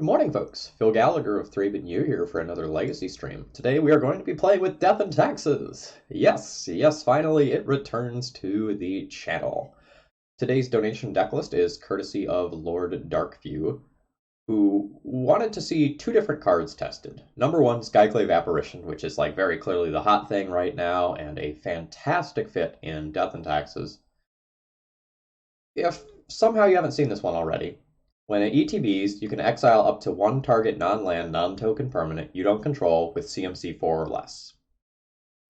Good morning, folks. Phil Gallagher of ThrabenU here for another Legacy stream. Today we are going to be playing with Death and Taxes. Yes, finally it returns to the channel. Today's donation deck list is courtesy of Lord Darkview, who wanted to see two different cards tested. Number one, Skyclave Apparition, which is like very clearly the hot thing right now and a fantastic fit in Death and Taxes. If somehow you haven't seen this one already, when it ETBs, you can exile up to one target non-land, non-token permanent you don't control with CMC 4 or less.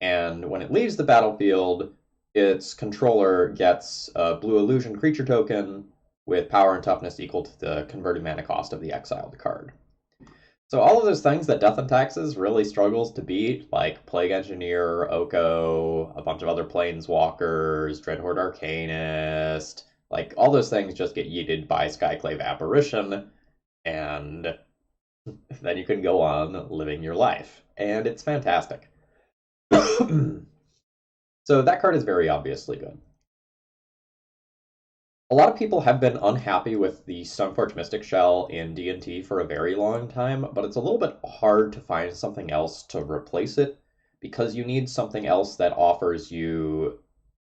And when it leaves the battlefield, its controller gets a blue illusion creature token with power and toughness equal to the converted mana cost of the exiled card. So all of those things that Death and Taxes really struggles to beat, like Plague Engineer, Oko, a bunch of other Planeswalkers, Dreadhorde Arcanist, like all those things just get yeeted by Skyclave Apparition, and then you can go on living your life. And it's fantastic. So that card is very obviously good. A lot of people have been unhappy with the Stoneforge Mystic Shell in D&T for a very long time, but it's a little bit hard to find something else to replace it because you need something else that offers you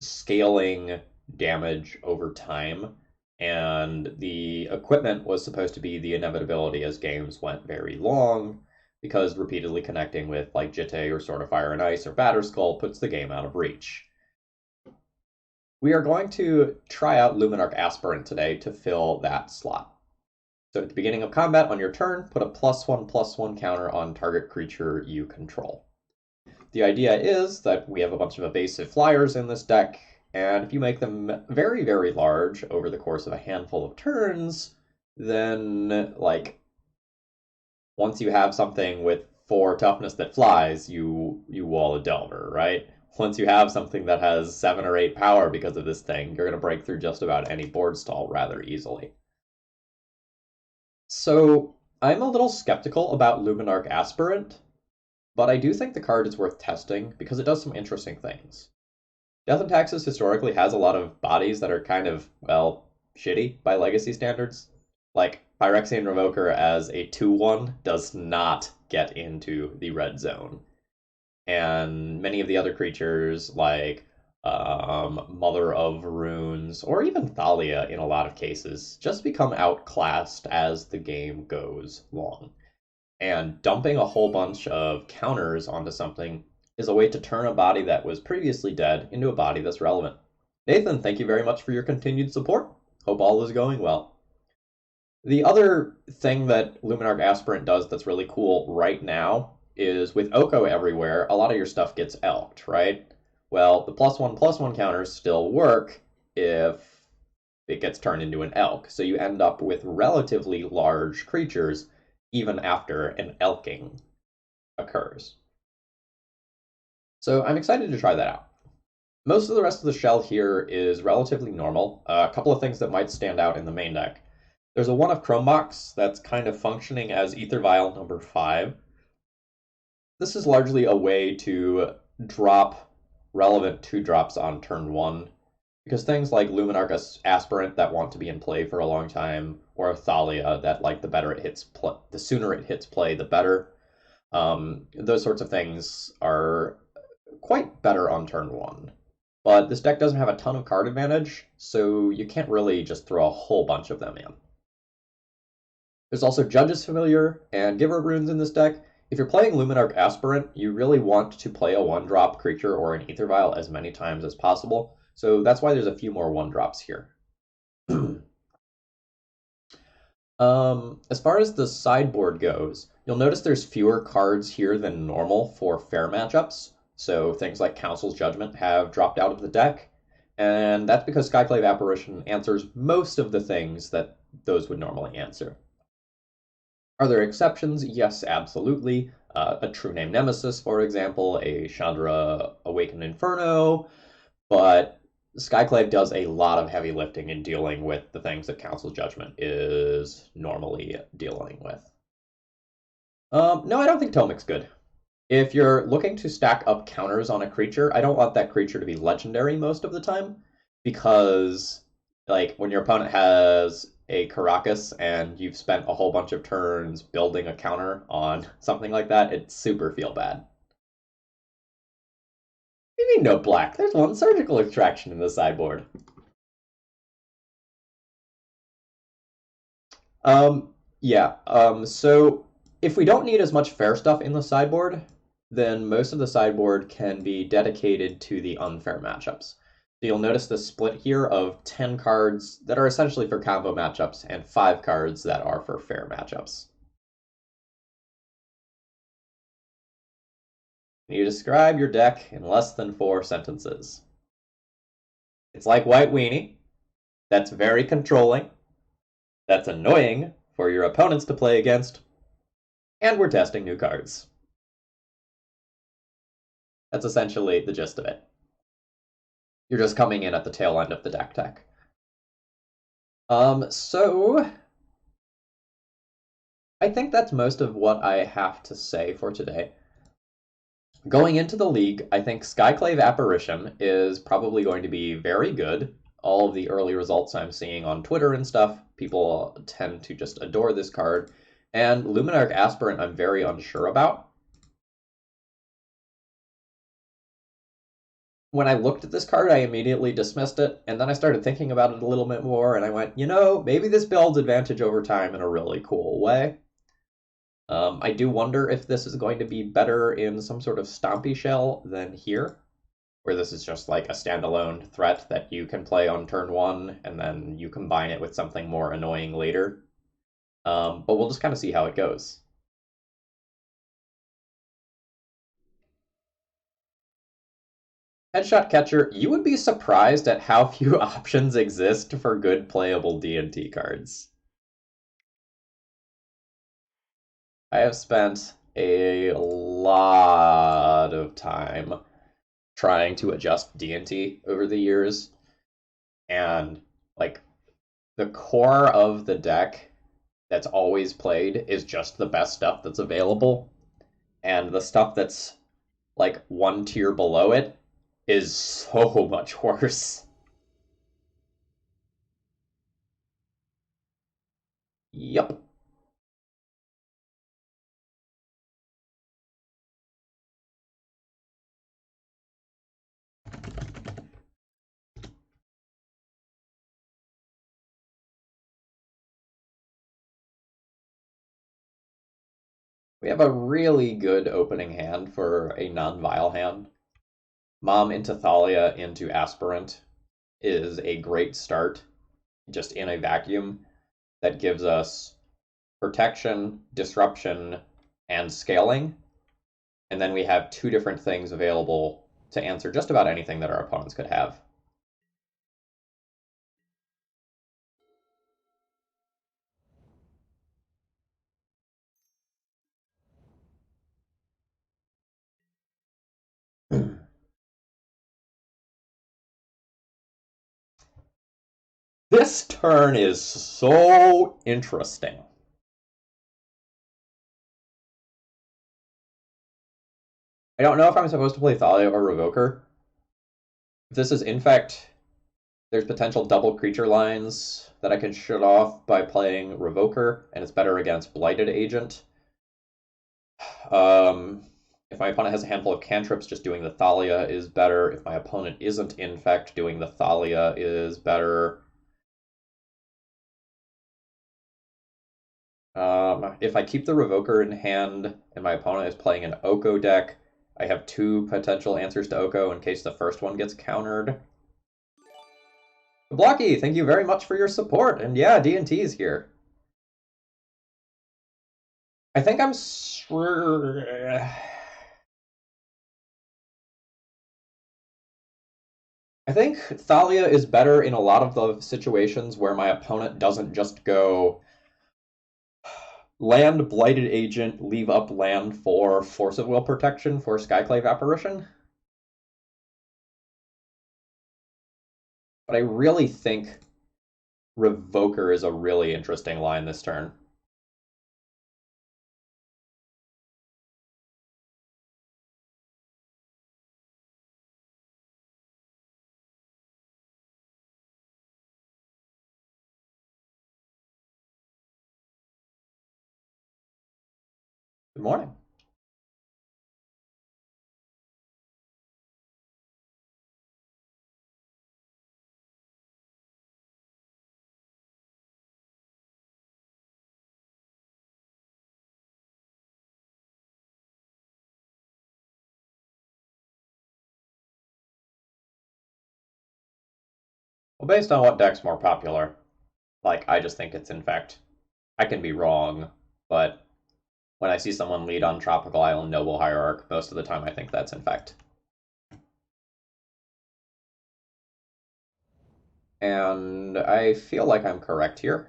scaling damage over time, and the equipment was supposed to be the inevitability as games went very long, because repeatedly connecting with like Jitte or Sword of Fire and Ice or Batterskull puts the game out of reach. We are going to try out Luminarch Aspirant today to fill that slot. So at the beginning of combat on your turn, put a +1/+1 counter on target creature you control. The idea is that we have a bunch of evasive flyers in this deck, and if you make them very, very large over the course of a handful of turns, then, like, once you have something with 4 toughness that flies, you wall a Delver, right? Once you have something that has 7 or 8 power because of this thing, you're going to break through just about any board stall rather easily. So I'm a little skeptical about Luminarch Aspirant, but I do think the card is worth testing because it does some interesting things. Death and Taxes historically has a lot of bodies that are kind of, well, shitty by Legacy standards. Like, Phyrexian Revoker as a 2/1 does not get into the red zone. And many of the other creatures, like Mother of Runes, or even Thalia in a lot of cases, just become outclassed as the game goes long. And dumping a whole bunch of counters onto something is a way to turn a body that was previously dead into a body that's relevant. Nathan, thank you very much for your continued support. Hope all is going well. The other thing that Luminarch Aspirant does that's really cool right now is with Oko everywhere, a lot of your stuff gets elked, right? Well, the +1/+1 counters still work if it gets turned into an elk, so you end up with relatively large creatures even after an elking occurs. So I'm excited to try that out. Most of the rest of the shell here is relatively normal. A couple of things that might stand out in the main deck. There's a 1 of Chrome Box that's kind of functioning as Ether Vial number 5. This is largely a way to drop relevant 2-drops on turn 1, because things like Luminarch Aspirant that want to be in play for a long time, or Thalia that, like, the sooner it hits play, the better. Those sorts of things are quite better on turn 1. But this deck doesn't have a ton of card advantage, so you can't really just throw a whole bunch of them in. There's also Judge's Familiar and Giver Runes in this deck. If you're playing Luminarch Aspirant, you really want to play a 1-drop creature or an Ether Vial as many times as possible, so that's why there's a few more 1-drops here. As far as the sideboard goes, you'll notice there's fewer cards here than normal for fair matchups, so things like Council's Judgment have dropped out of the deck, and that's because Skyclave Apparition answers most of the things that those would normally answer. Are there exceptions? Yes, absolutely. A True Name Nemesis, for example, a Chandra Awakened Inferno, but Skyclave does a lot of heavy lifting in dealing with the things that Council's Judgment is normally dealing with. No, I don't think Tomic's good. If you're looking to stack up counters on a creature, I don't want that creature to be legendary most of the time, because, like, when your opponent has a Caracas and you've spent a whole bunch of turns building a counter on something like that, it's super feel bad. What do you mean no black? There's one surgical extraction in the sideboard. Yeah. So if we don't need as much fair stuff in the sideboard, then most of the sideboard can be dedicated to the unfair matchups. So you'll notice the split here of 10 cards that are essentially for combo matchups and 5 cards that are for fair matchups. You describe your deck in less than 4 sentences. It's like White Weenie. That's very controlling. That's annoying for your opponents to play against. And we're testing new cards. That's essentially the gist of it. You're just coming in at the tail end of the deck tech. So I think that's most of what I have to say for today. Going into the league, I think Skyclave Apparition is probably going to be very good. All of the early results I'm seeing on Twitter and stuff, people tend to just adore this card. And Luminarch Aspirant I'm very unsure about. When I looked at this card, I immediately dismissed it, and then I started thinking about it a little bit more, and I went, you know, maybe this builds advantage over time in a really cool way. I do wonder if this is going to be better in some sort of stompy shell than here, where this is just like a standalone threat that you can play on turn 1, and then you combine it with something more annoying later. But we'll just kind of see how it goes. Headshot Catcher, you would be surprised at how few options exist for good playable D&T cards. I have spent a lot of time trying to adjust D&T over the years, and like the core of the deck that's always played is just the best stuff that's available, and the stuff that's like one tier below it is so much worse. Yup. We have a really good opening hand for a non-vile hand. Mom into Thalia into Aspirant is a great start, just in a vacuum, that gives us protection, disruption, and scaling. And then we have 2 different things available to answer just about anything that our opponents could have. This turn is so interesting. I don't know if I'm supposed to play Thalia or Revoker. If this is Infect, there's potential double creature lines that I can shut off by playing Revoker, and it's better against Blighted Agent. If my opponent has a handful of cantrips, just doing the Thalia is better. If my opponent isn't Infect, doing the Thalia is better. If I keep the Revoker in hand and my opponent is playing an Oko deck, I have 2 potential answers to Oko in case the first one gets countered. Blocky, thank you very much for your support, and yeah, D&T is here. I think I'm I think Thalia is better in a lot of the situations where my opponent doesn't just go land Blighted Agent, leave up land for Force of Will protection for Skyclave Apparition. But I really think Revoker is a really interesting line this turn. Good morning. Well, based on what deck's more popular, I just think it's Infect. I can be wrong, but when I see someone lead on Tropical Island Noble Hierarch, most of the time I think that's Infect. And I feel like I'm correct here.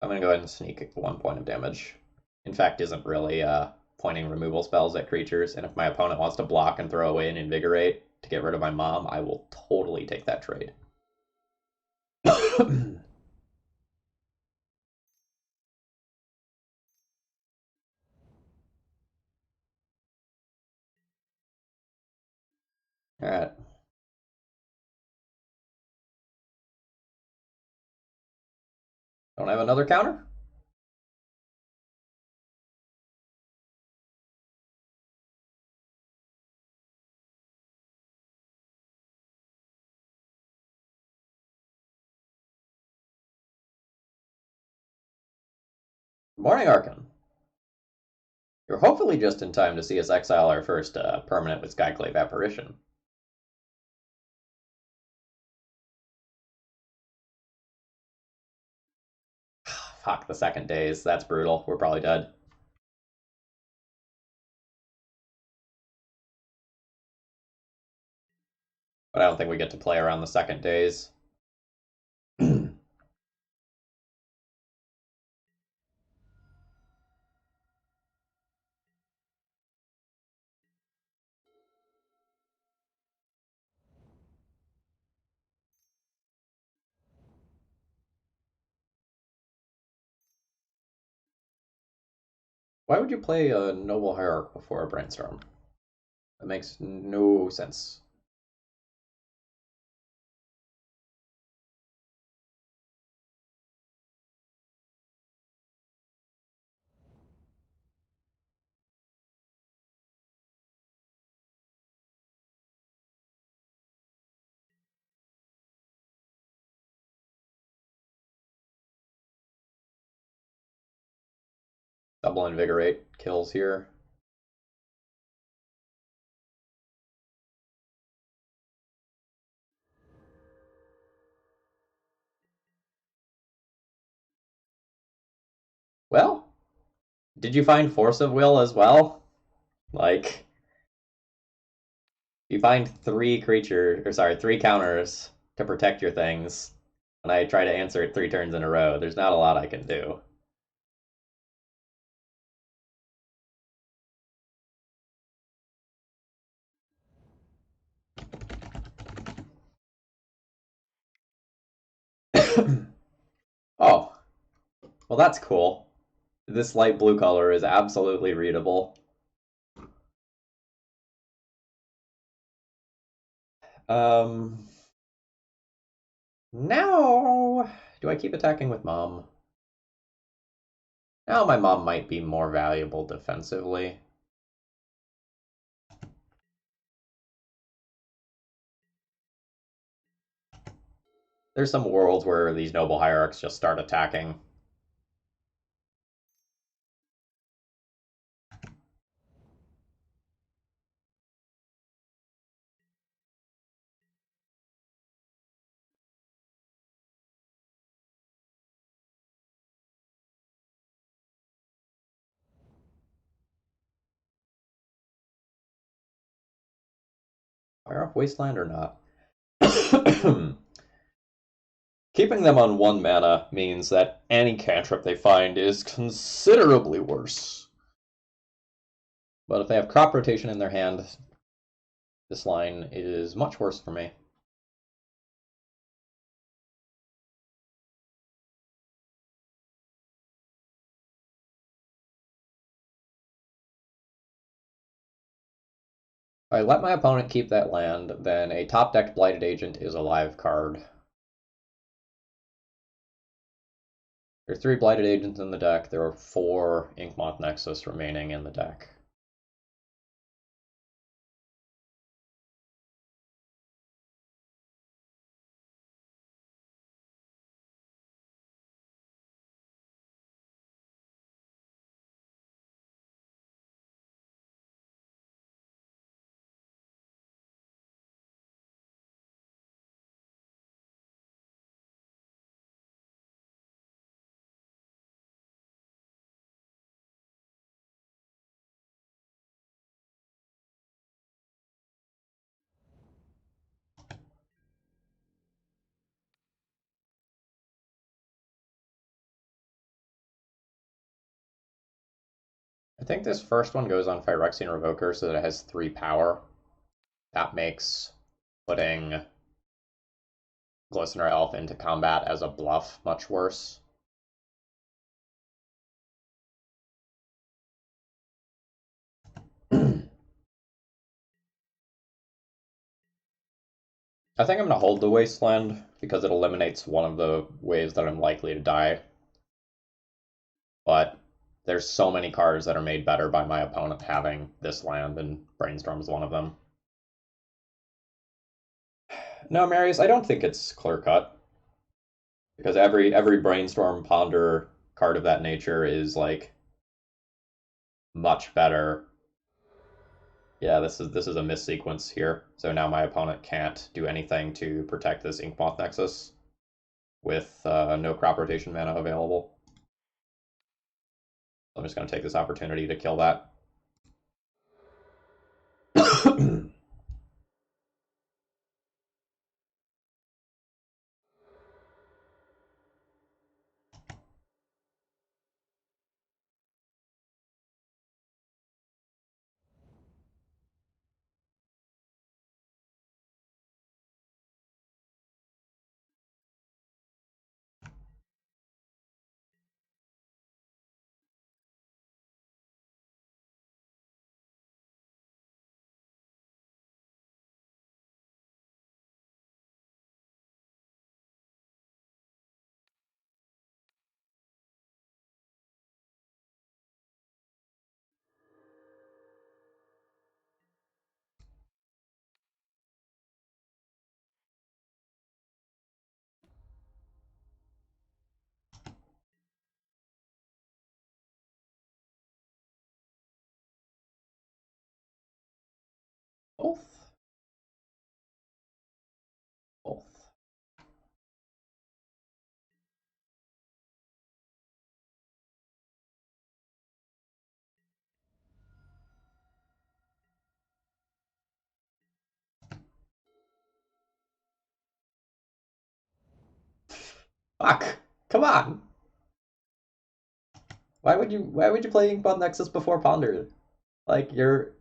I'm going to go ahead and sneak 1 point of damage. Infect isn't really pointing removal spells at creatures, and if my opponent wants to block and throw away an Invigorate to get rid of my mom, I will totally take that trade. Alright. Don't have another counter? Morning, Archon. You're hopefully just in time to see us exile our first permanent with Skyclave Apparition. Fuck, the second days. That's brutal. We're probably dead. But I don't think we get to play around the second days. Why would you play a Noble Hierarch before a Brainstorm? That makes no sense. Double Invigorate kills here. Well, did you find Force of Will as well? Like, you find three counters to protect your things, and I try to answer it 3 turns in a row. There's not a lot I can do. Oh, well, that's cool. This light blue color is absolutely readable. Now, do I keep attacking with Mom? Now my mom might be more valuable defensively. There's some worlds where these Noble Hierarchs just start attacking. Fire off Wasteland or not? Keeping them on 1 mana means that any cantrip they find is considerably worse. But if they have Crop Rotation in their hand, this line is much worse for me. If I let my opponent keep that land, then a top-decked Blighted Agent is a live card. There are 3 Blighted Agents in the deck. There are 4 Inkmoth Nexus remaining in the deck. I think this first one goes on Phyrexian Revoker so that it has 3 power. That makes putting Glistener Elf into combat as a bluff much worse. I think I'm going to hold the Wasteland because it eliminates one of the ways that I'm likely to die. But there's so many cards that are made better by my opponent having this land, and Brainstorm is one of them. No, Marius, I don't think it's clear cut. Because every Brainstorm Ponder card of that nature is like much better. Yeah, this is a missequence here. So now my opponent can't do anything to protect this Inkmoth Nexus with no crop rotation mana available. So I'm just going to take this opportunity to kill that. Both. Both. Fuck! Come on! Why would you play Inkmoth Nexus before Ponder? Like you're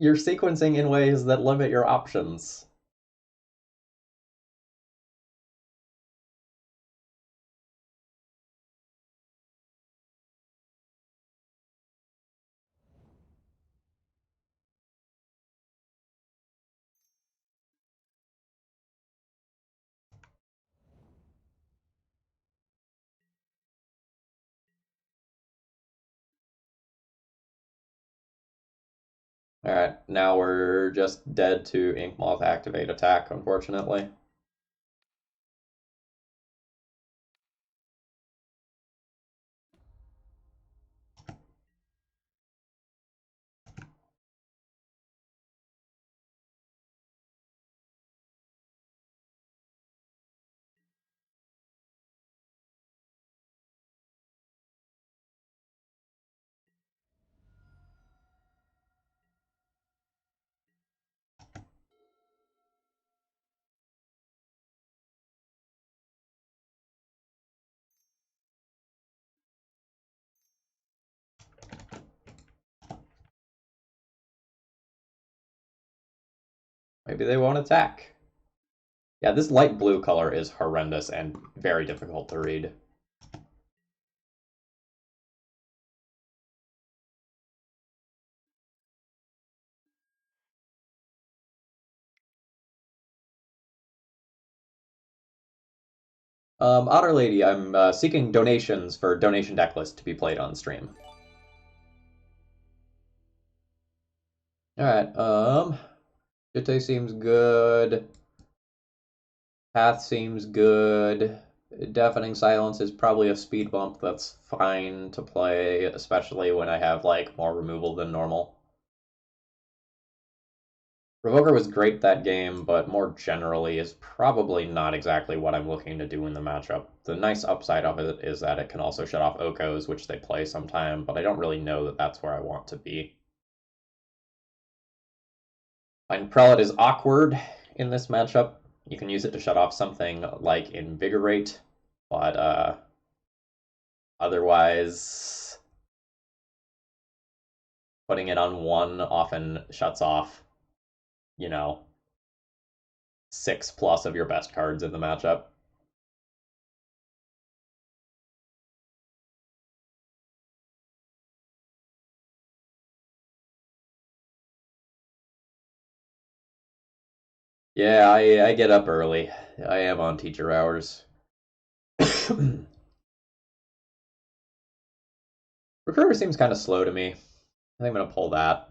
sequencing in ways that limit your options. Alright, now we're just dead to Inkmoth activate attack, unfortunately. Maybe they won't attack. Yeah, this light blue color is horrendous and very difficult to read. Otter Lady, I'm seeking donations for donation deck list to be played on stream. Alright, Jitte seems good. Path seems good. Deafening Silence is probably a speed bump that's fine to play, especially when I have, like, more removal than normal. Revoker was great that game, but more generally is probably not exactly what I'm looking to do in the matchup. The nice upside of it is that it can also shut off Okos, which they play sometime, but I don't really know that that's where I want to be. Find Prelate is awkward in this matchup. You can use it to shut off something like Invigorate, but otherwise, putting it on one often shuts off, you know, 6+ of your best cards in the matchup. Yeah, I get up early. I am on teacher hours. Recruiter seems kind of slow to me. I think I'm going to pull that.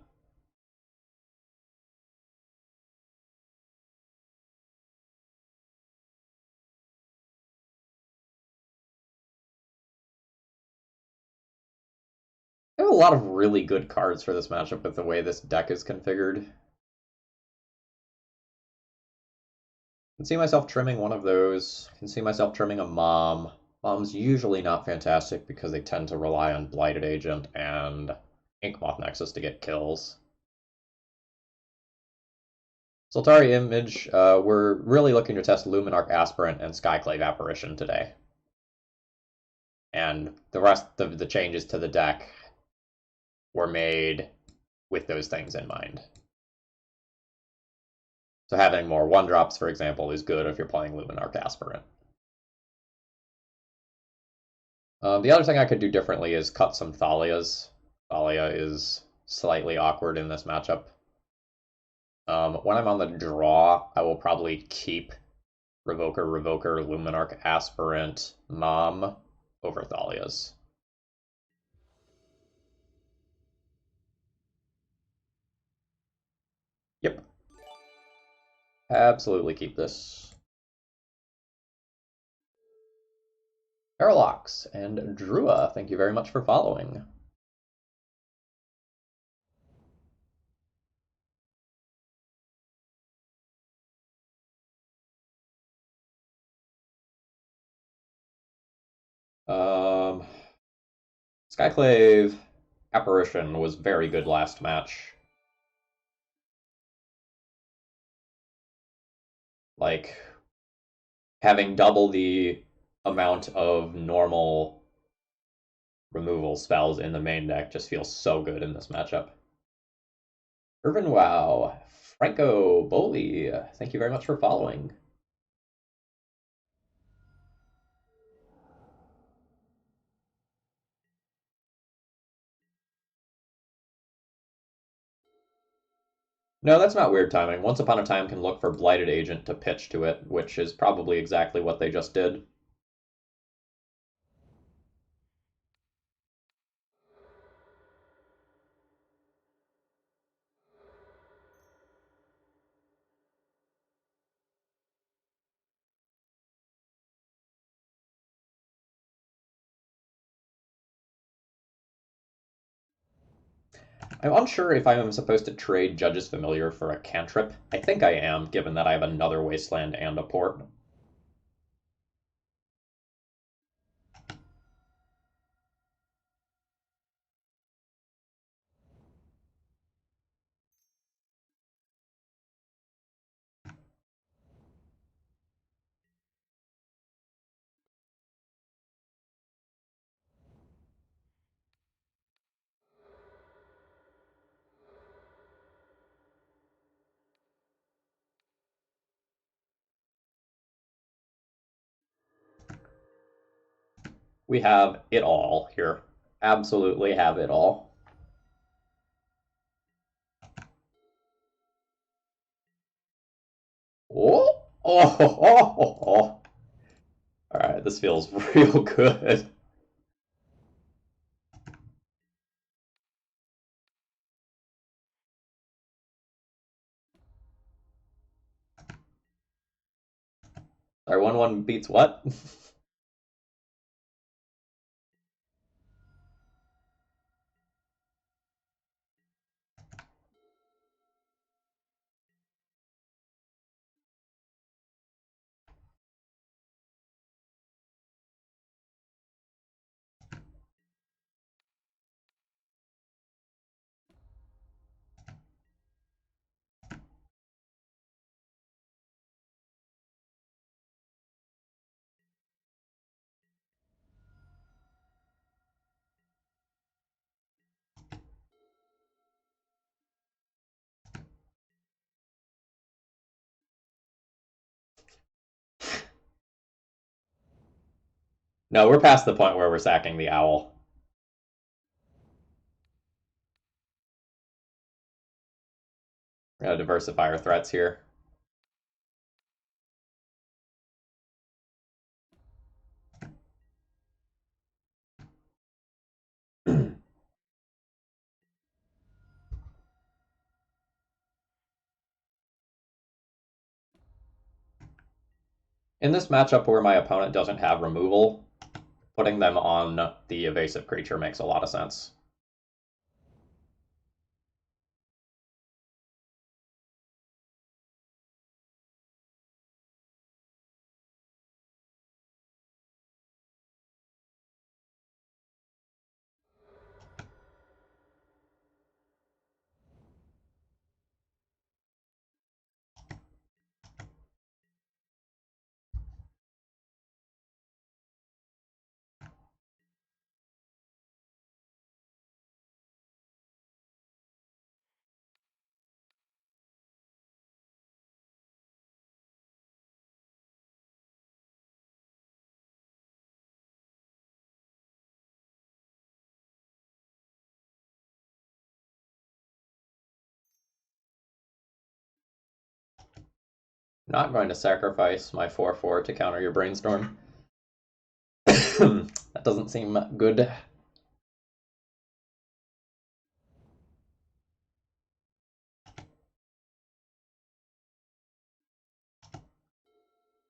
I have a lot of really good cards for this matchup with the way this deck is configured. I can see myself trimming one of those. I can see myself trimming a Mom. Mom's usually not fantastic because they tend to rely on Blighted Agent and Inkmoth Nexus to get kills. Soltari Image, we're really looking to test Luminarch Aspirant and Skyclave Apparition today. And the rest of the changes to the deck were made with those things in mind. So having more 1-drops, for example, is good if you're playing Luminarch Aspirant. The other thing I could do differently is cut some Thalias. Thalia is slightly awkward in this matchup. When I'm on the draw, I will probably keep Revoker, Luminarch, Aspirant, Mom over Thalias. Yep. Absolutely keep this. Parallax and Drua, thank you very much for following. Skyclave Apparition was very good last match. Like, having double the amount of normal removal spells in the main deck just feels so good in this matchup. Irvin Wow, Franco Boli, thank you very much for following. No, that's not weird timing. Once Upon a Time can look for Blighted Agent to pitch to it, which is probably exactly what they just did. I'm unsure if I am supposed to trade Judge's Familiar for a cantrip. I think I am, given that I have another Wasteland and a port. We have it all here. Absolutely have it all. Oh, oh, oh, oh, oh. Alright, this feels real good. Our 1-1 beats what? No, we're past the point where we're sacking the owl. We're gonna diversify our threats here. In this matchup where my opponent doesn't have removal, putting them on the evasive creature makes a lot of sense. Not going to sacrifice my 4/4 to counter your brainstorm. That doesn't seem good.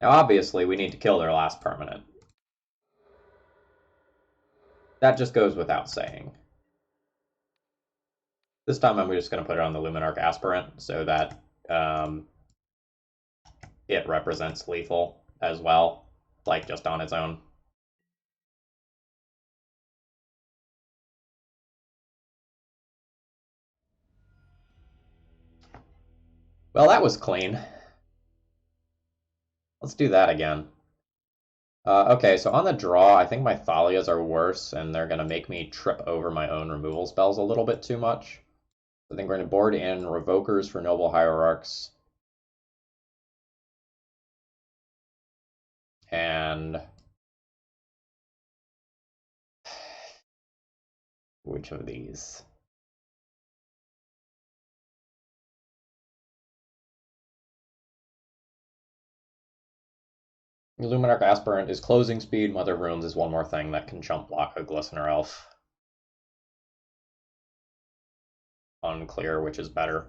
Now, obviously, we need to kill their last permanent. That just goes without saying. This time I'm just going to put it on the Luminarch Aspirant so that it represents lethal as well, like just on its own. Well, that was clean. Let's do that again. Okay, so on the draw, I think my Thalias are worse, and they're going to make me trip over my own removal spells a little bit too much. I think we're going to board in Revokers for Noble Hierarchs. And which of these? Luminarch Aspirant is closing speed. Mother of Runes is one more thing that can jump block a Glistener Elf. Unclear which is better.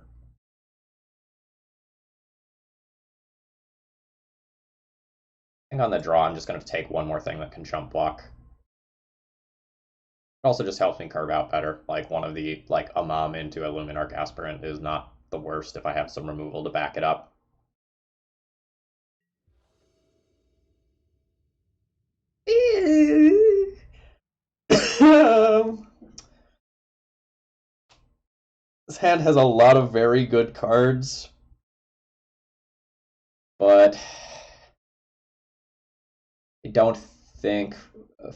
I think on the draw, I'm just going to take one more thing that can jump block. It also just helps me carve out better. Like one of the, like a mom into a Luminarch Aspirant is not the worst if I have some removal to back it up. This hand has a lot of very good cards, but I don't think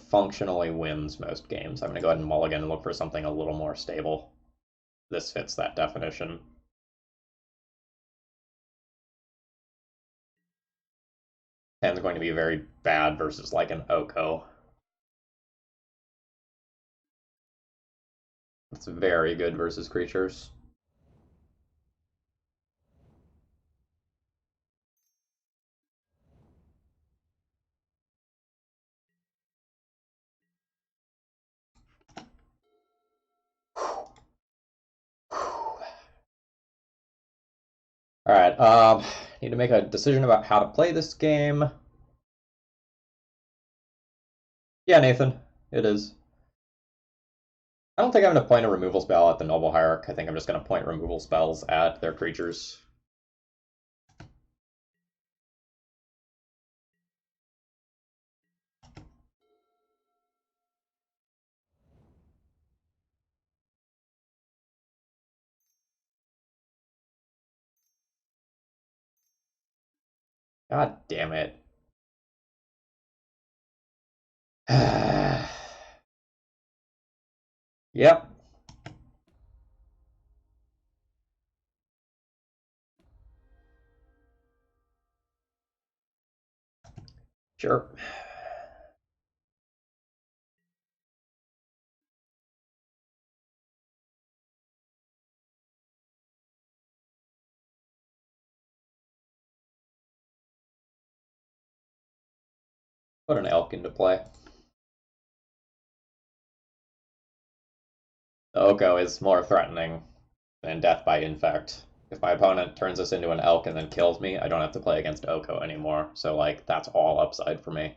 functionally wins most games. I'm going to go ahead and mulligan and look for something a little more stable. This fits that definition. Hand's going to be very bad versus like an Oko. It's very good versus creatures. All right. Need to make a decision about how to play this game. Yeah, Nathan, it is. I don't think I'm going to point a removal spell at the Noble Hierarch. I think I'm just going to point removal spells at their creatures. God damn it. Yep. Sure. Put an elk into play. The Oko is more threatening than death by infect. If my opponent turns this into an elk and then kills me, I don't have to play against Oko anymore. So, like, that's all upside for me.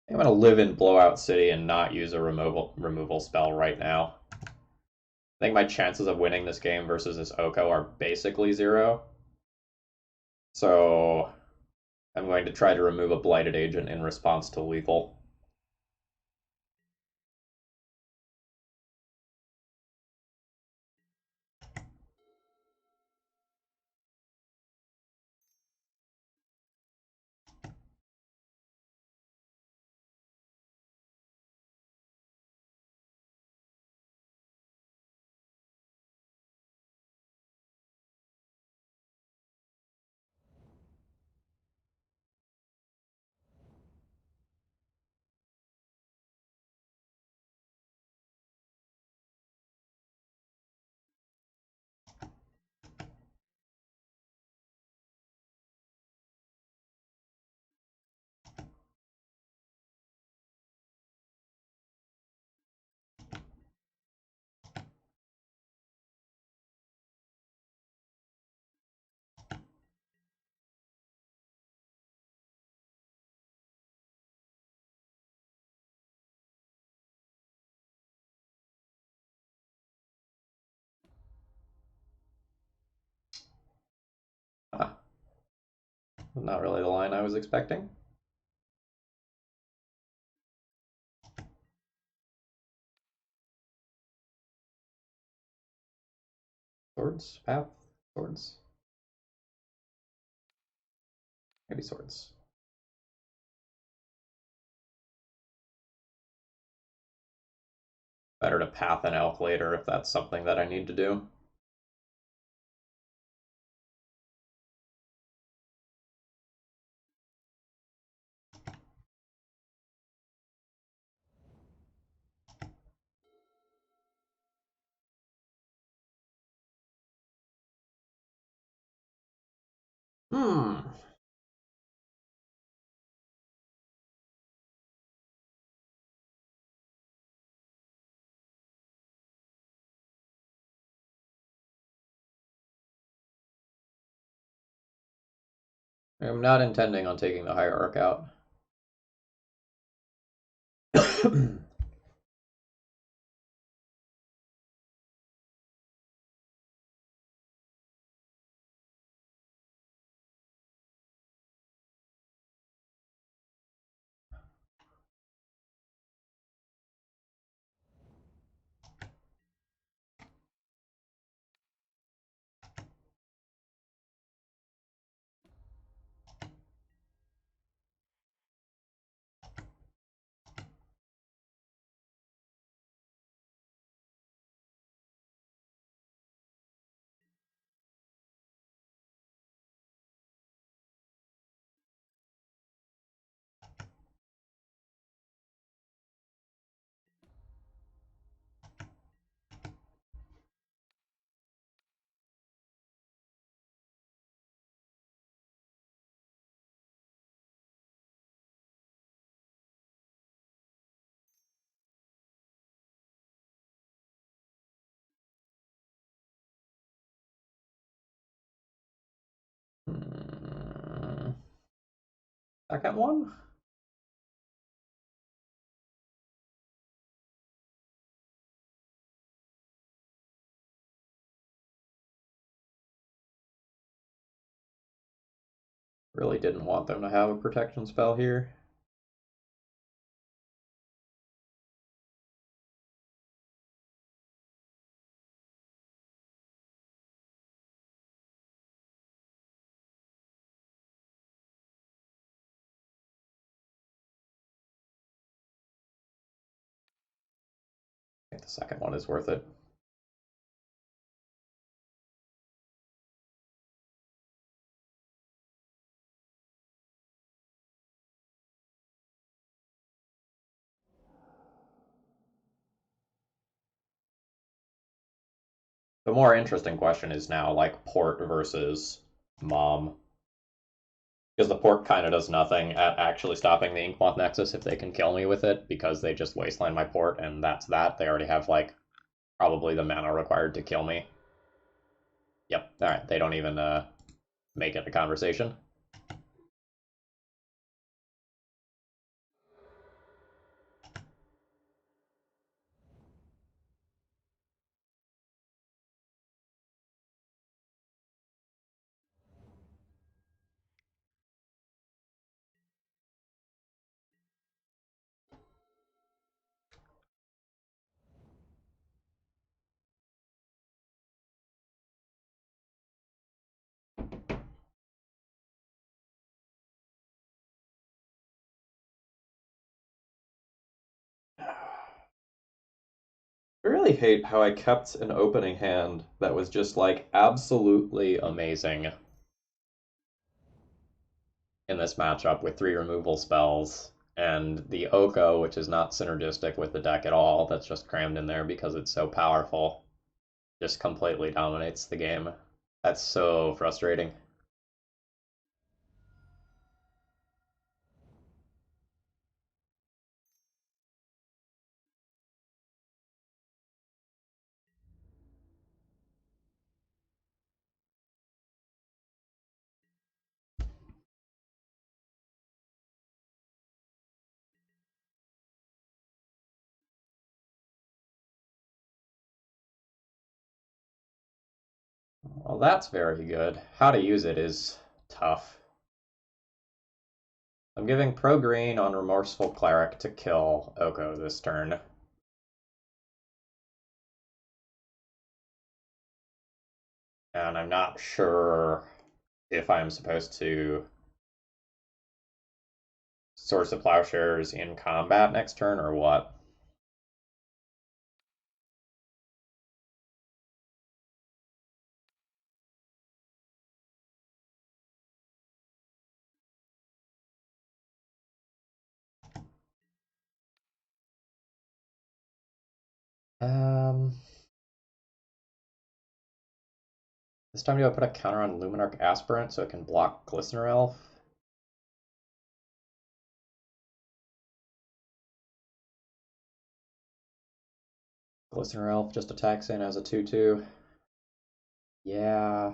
I'm going to live in Blowout City and not use a removal spell right now. I think my chances of winning this game versus this Oko are basically zero. So I'm going to try to remove a Blighted Agent in response to lethal. Ah, not really the line I was expecting. Swords? Path? Swords? Maybe swords. Better to path an elk later if that's something that I need to do. Hmm. I'm not intending on taking the Hierarch out. Second one? Really didn't want them to have a protection spell here. I think the second one is worth it. The more interesting question is now like port versus mom. Because the port kind of does nothing at actually stopping the Inkmoth Nexus if they can kill me with it, because they just wasteland my port and that's that. They already have like probably the mana required to kill me. Yep, alright, they don't even make it a conversation. I really hate how I kept an opening hand that was just like absolutely amazing in this matchup with 3 removal spells, and the Oko, which is not synergistic with the deck at all, that's just crammed in there because it's so powerful, just completely dominates the game. That's so frustrating. Well, that's very good. How to use it is tough. I'm giving pro green on Remorseful Cleric to kill Oko this turn. And I'm not sure if I'm supposed to Source of Plowshares in combat next turn or what. Um, this time do I put a counter on Luminarch Aspirant so it can block Glistener Elf? Glistener Elf just attacks in as a 2/2. Yeah.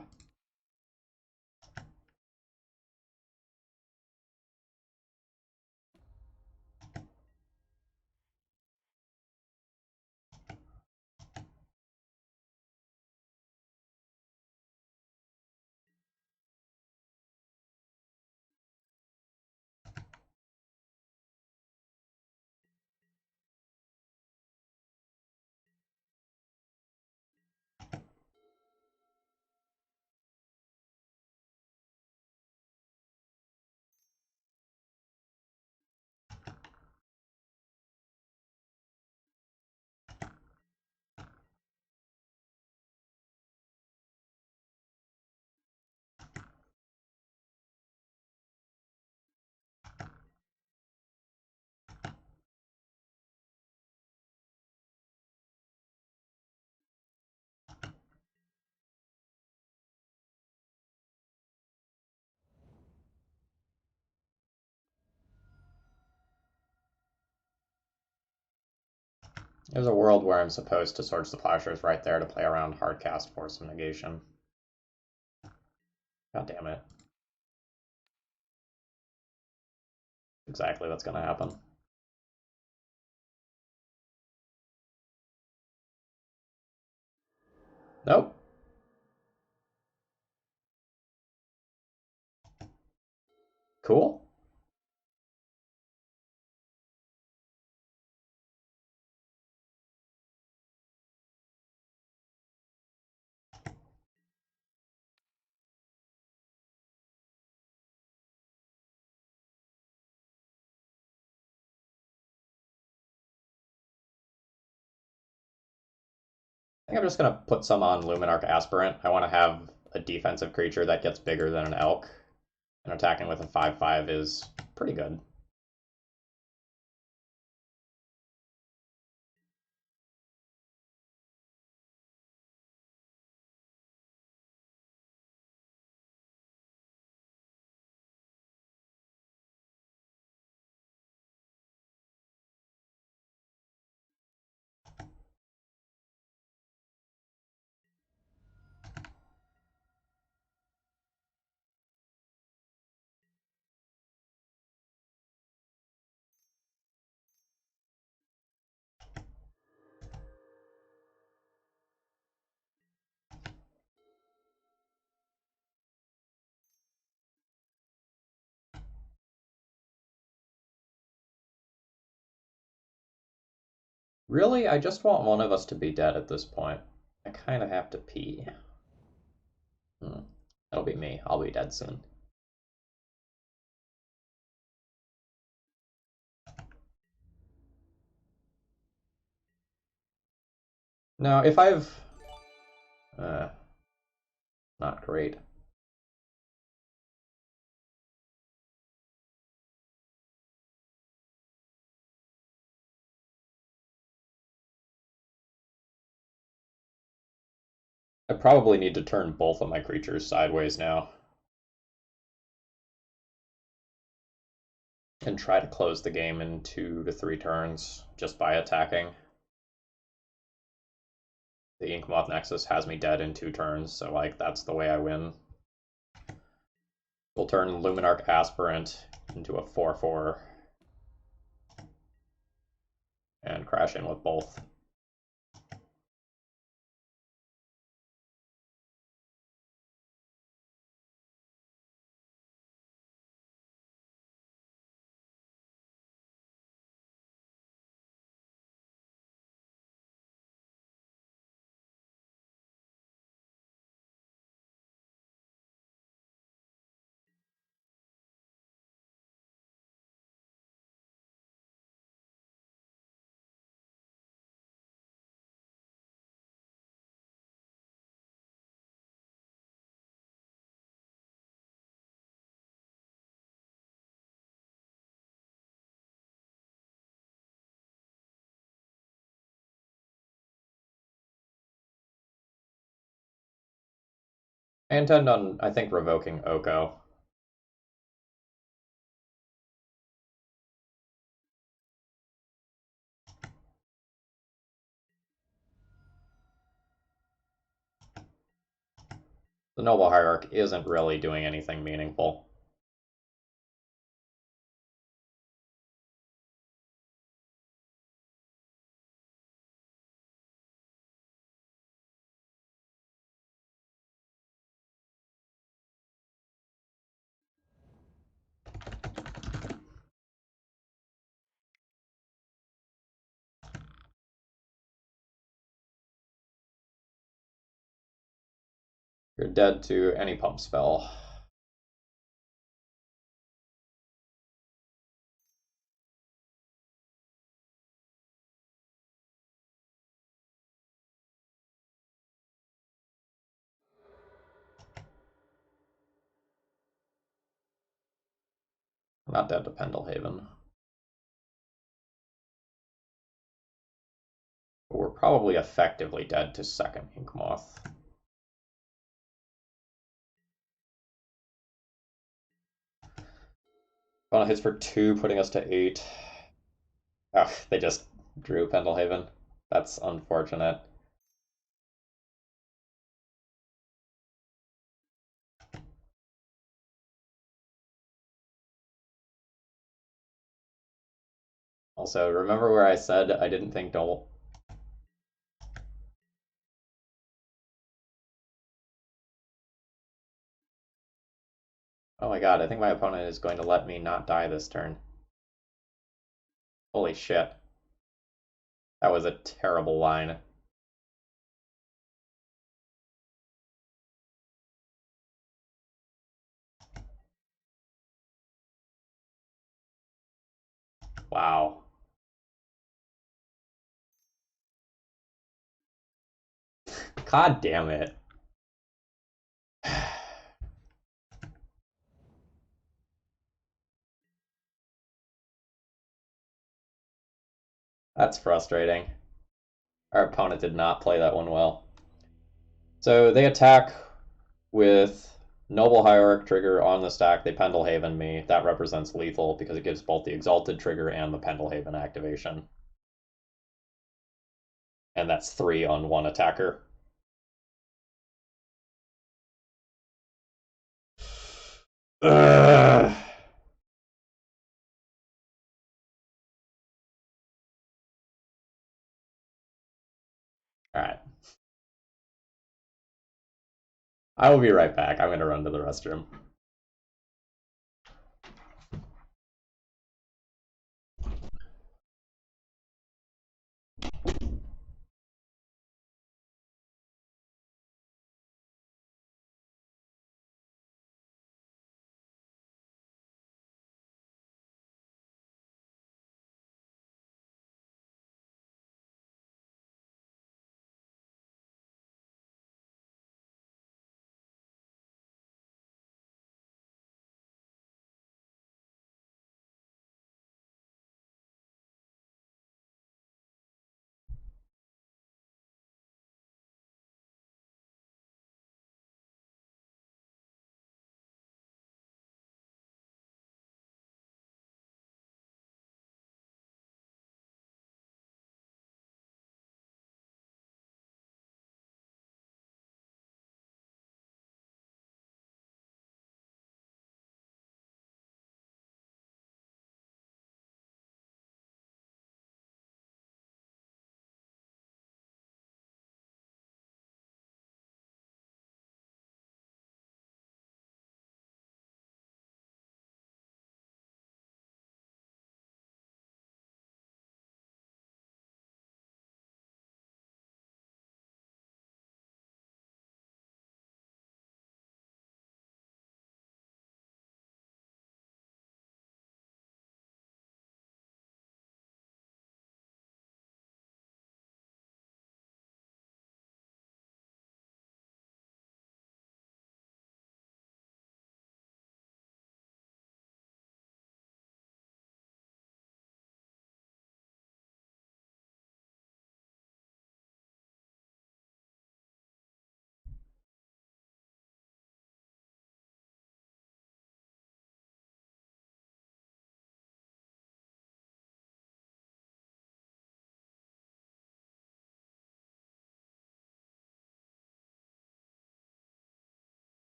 There's a world where I'm supposed to Swords to Plowshares right there to play around Hardcast Force of Negation. God damn it. exactly what's going to happen. Nope. Cool. I think I'm just going to put some on Luminarch Aspirant. I want to have a defensive creature that gets bigger than an elk. And attacking with a 5/5 is pretty good. Really, I just want one of us to be dead at this point. I kind of have to pee. That'll be me. I'll be dead soon. Now, if I've... not great. I probably need to turn both of my creatures sideways now. And try to close the game in 2 to 3 turns just by attacking. The Inkmoth Nexus has me dead in 2 turns, so like that's the way I win. We'll turn Luminarch Aspirant into a 4/4 and crash in with both. I intend on, I think, revoking Oko. The Noble Hierarch isn't really doing anything meaningful. You're dead to any pump spell. I'm not dead to Pendelhaven. But we're probably effectively dead to second Inkmoth. Final hits for 2, putting us to 8. Oh, they just drew Pendelhaven. That's unfortunate. Also, remember where I said I didn't think don't. Oh my god, I think my opponent is going to let me not die this turn. Holy shit. That was a terrible line. Wow. God damn it. That's frustrating. Our opponent did not play that one well. So they attack with Noble Hierarch trigger on the stack. They Pendelhaven me. That represents lethal because it gives both the Exalted trigger and the Pendelhaven activation. And that's 3 on one attacker. Ugh. Alright. I will be right back. I'm going to run to the restroom.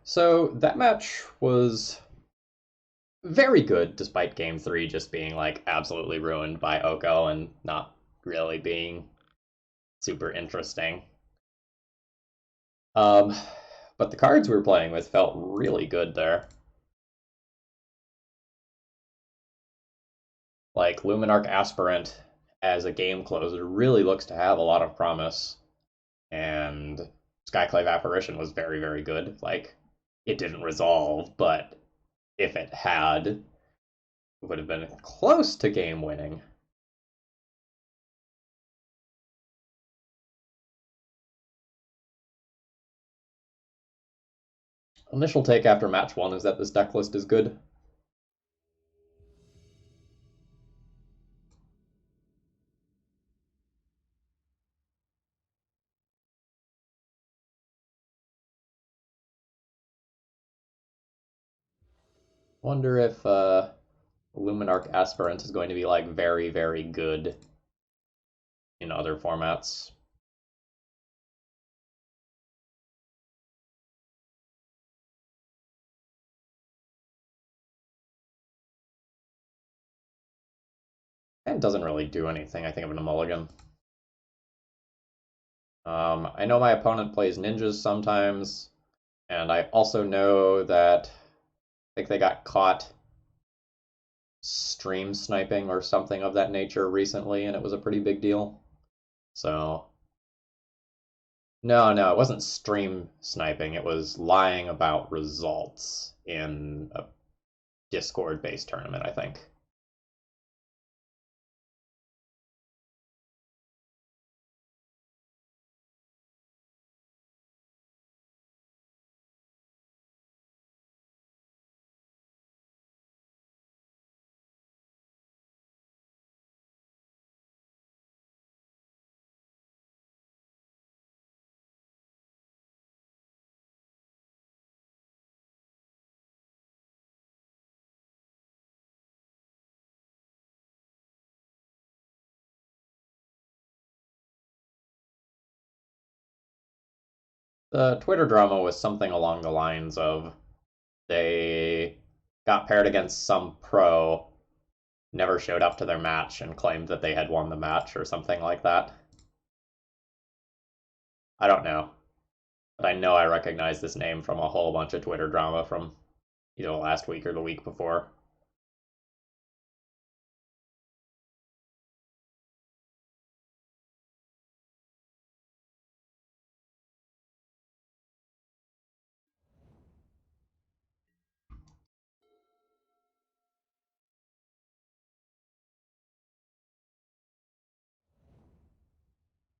So that match was very good, despite game three just being like absolutely ruined by Oko and not really being super interesting. Um, but the cards we were playing with felt really good there. Like Luminarch Aspirant as a game closer really looks to have a lot of promise, and Skyclave Apparition was very, very good. Like, it didn't resolve, but if it had, it would have been close to game winning. Initial take after match one is that this deck list is good. Wonder if Luminarch Aspirant is going to be like very, very good in other formats. And doesn't really do anything, I think, of in a mulligan. I know my opponent plays ninjas sometimes, and I also know that I think they got caught stream sniping or something of that nature recently, and it was a pretty big deal. So, no, it wasn't stream sniping. It was lying about results in a Discord-based tournament, I think. The Twitter drama was something along the lines of they got paired against some pro, never showed up to their match, and claimed that they had won the match or something like that. I don't know, but I know I recognize this name from a whole bunch of Twitter drama from either last week or the week before.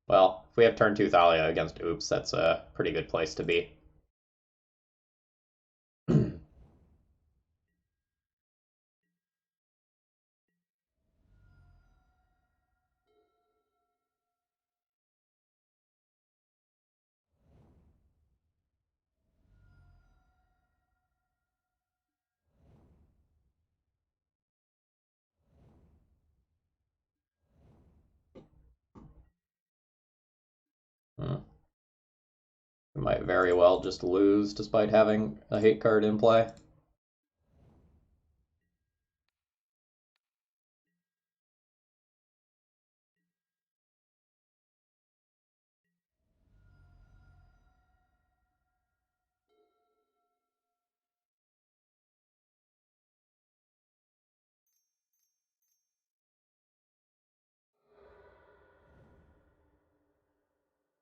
Well, if we have turn 2 Thalia against Oops, that's a pretty good place to be. Hmm. We might very well just lose despite having a hate card in play.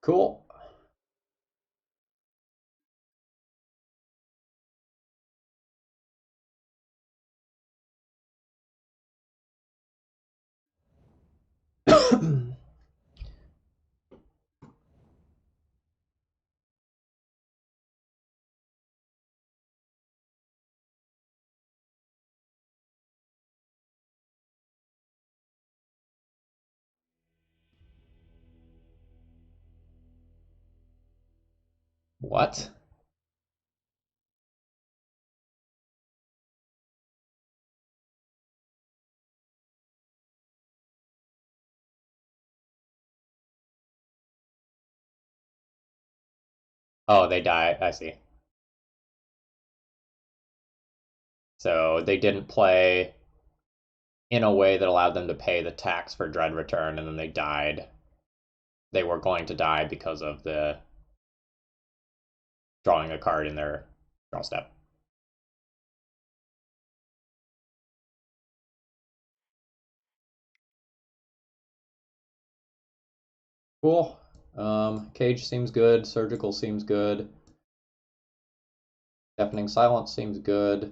Cool. What? Oh, they die. I see. So they didn't play in a way that allowed them to pay the tax for Dread Return, and then they died. They were going to die because of the drawing a card in their draw step. Cool. Cage seems good. Surgical seems good. Deafening Silence seems good.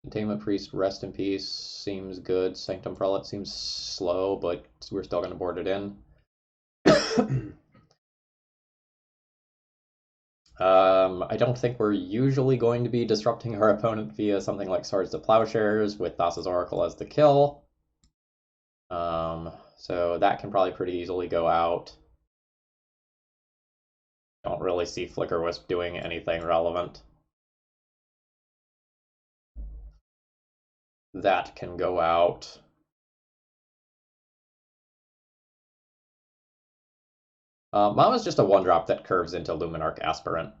Containment Priest, Rest in Peace seems good. Sanctum Prelate seems slow, but we're still going to board it in. I don't think we're usually going to be disrupting our opponent via something like Swords to Plowshares with Thassa's Oracle as the kill. So that can probably pretty easily go out. Don't really see Flicker Wisp doing anything relevant. That can go out. Mama's just a 1-drop that curves into Luminarch Aspirant.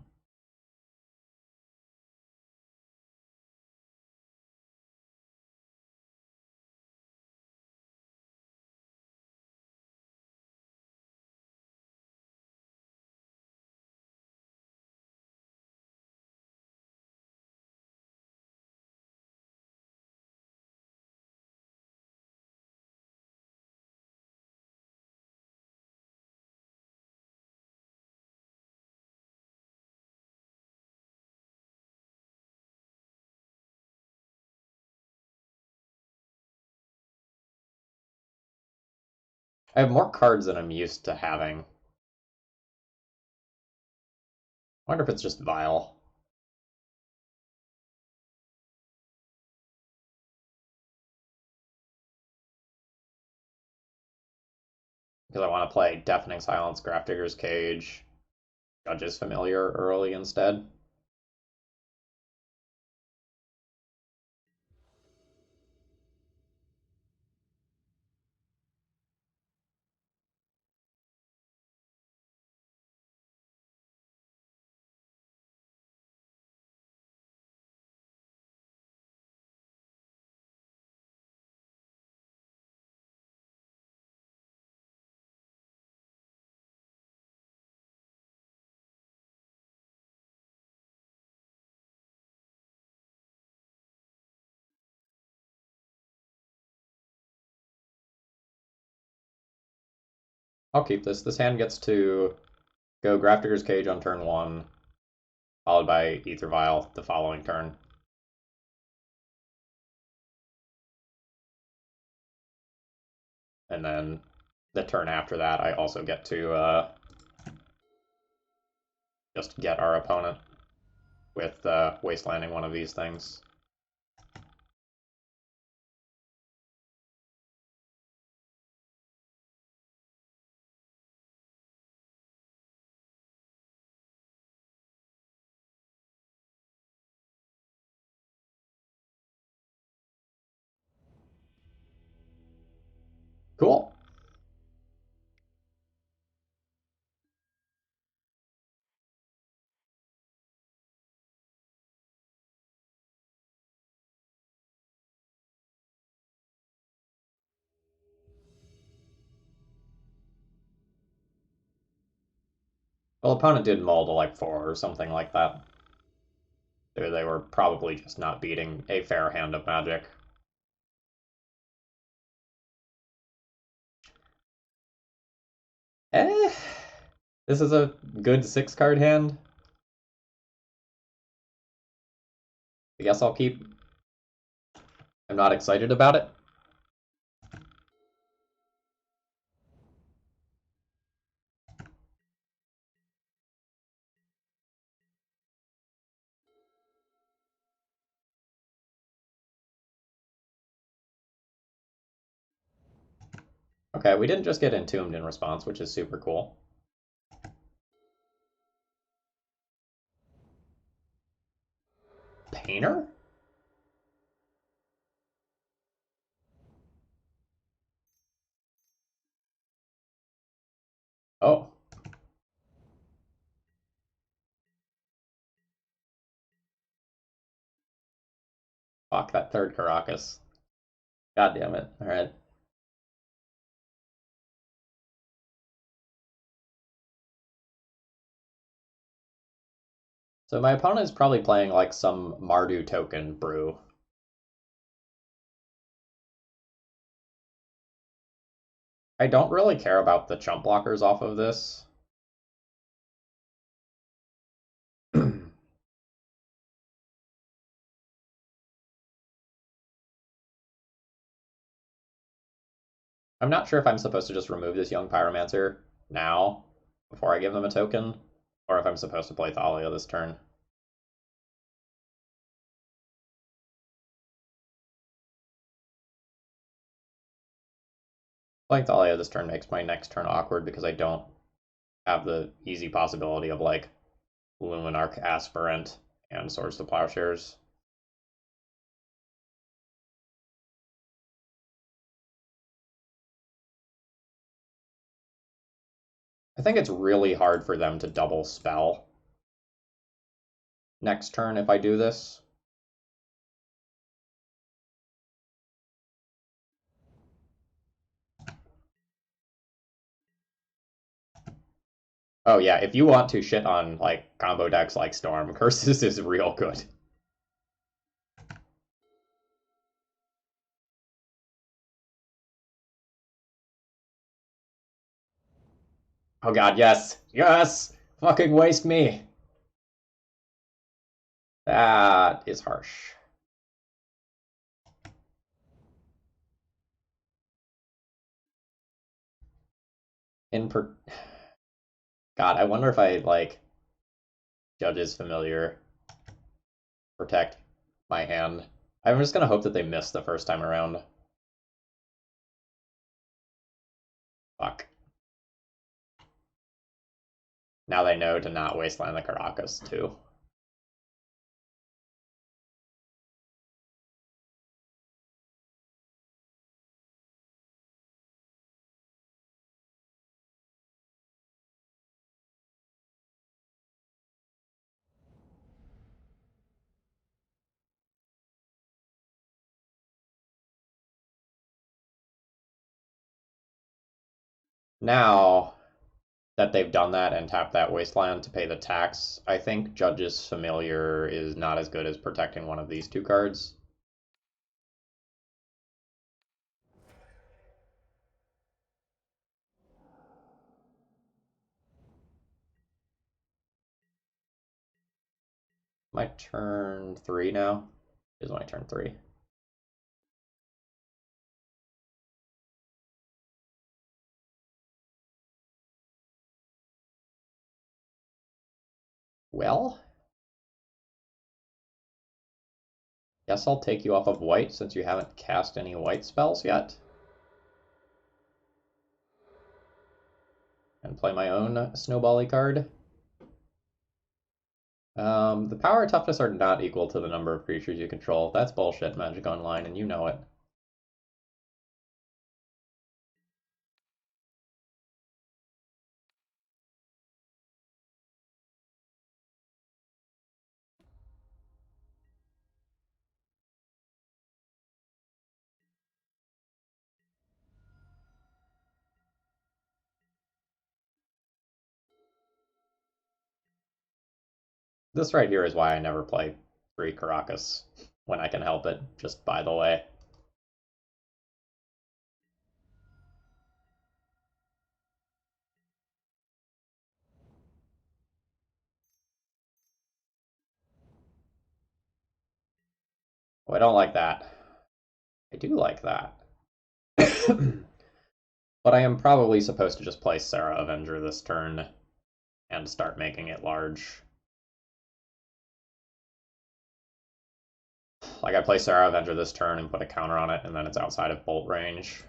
I have more cards than I'm used to having. I wonder if it's just Vile. Because I want to play Deafening Silence, Grafdigger's Cage, Judge's Familiar early instead. I'll keep this. This hand gets to go Grafdigger's Cage on turn 1, followed by Aether Vial the following turn. And then the turn after that, I also get to just get our opponent with wastelanding one of these things. Cool. Well, opponent did mull to like 4 or something like that. They were probably just not beating a fair hand of Magic. Eh, this is a good 6-card hand. I guess I'll keep. I'm not excited about it. Okay, we didn't just get Entombed in response, which is super cool. Painter? Oh. Fuck that third Caracas. God damn it. Alright. So my opponent is probably playing like some Mardu token brew. I don't really care about the chump blockers off of this. I'm not sure if I'm supposed to just remove this young Pyromancer now before I give them a token, or if I'm supposed to play Thalia this turn. Playing Thalia this turn makes my next turn awkward because I don't have the easy possibility of like Luminarch, Aspirant, and Swords to Plowshares. I think it's really hard for them to double spell next turn if I do this. Oh yeah, if you want to shit on like combo decks like Storm, Curses is real good. Oh god, yes! Yes! Fucking waste me! That is harsh. In per... God, I wonder if I, like, Judge's Familiar protect my hand. I'm just gonna hope that they miss the first time around. Fuck. Now they know to not wasteland the Caracas, too. Now that they've done that and tapped that wasteland to pay the tax, I think Judge's Familiar is not as good as protecting one of these two cards. My turn 3 now? Is my turn 3. Well, guess I'll take you off of white since you haven't cast any white spells yet. And play my own snowbally card. The power and toughness are not equal to the number of creatures you control. That's bullshit, Magic Online, and you know it. This right here is why I never play 3 Caracas when I can help it, just by the way. Oh, I don't like that. I do like that. But I am probably supposed to just play Sarah Avenger this turn and start making it large. Like, I play Sarah Avenger this turn and put a counter on it, and then it's outside of bolt range.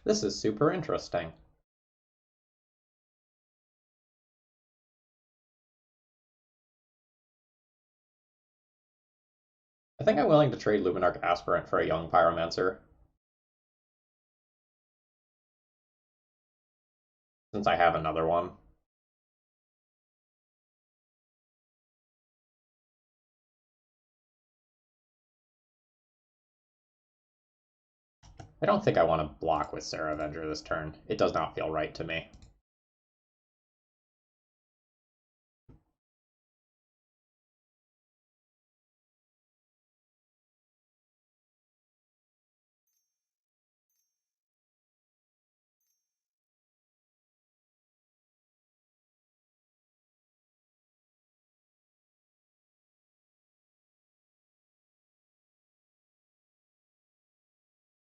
This is super interesting. I think I'm willing to trade Luminarch Aspirant for a young Pyromancer, since I have another one. I don't think I want to block with Sarah Avenger this turn. It does not feel right to me.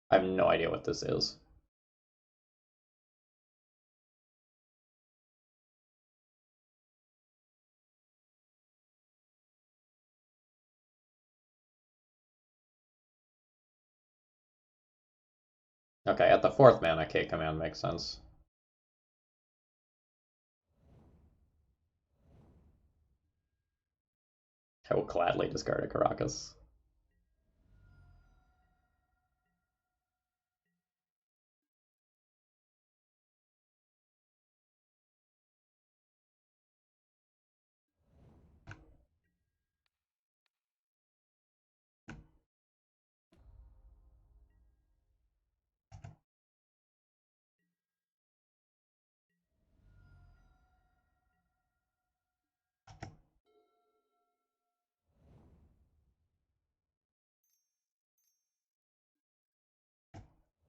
I have no idea what this is. Okay, at the 4th mana, K command makes sense. I will gladly discard a Caracas.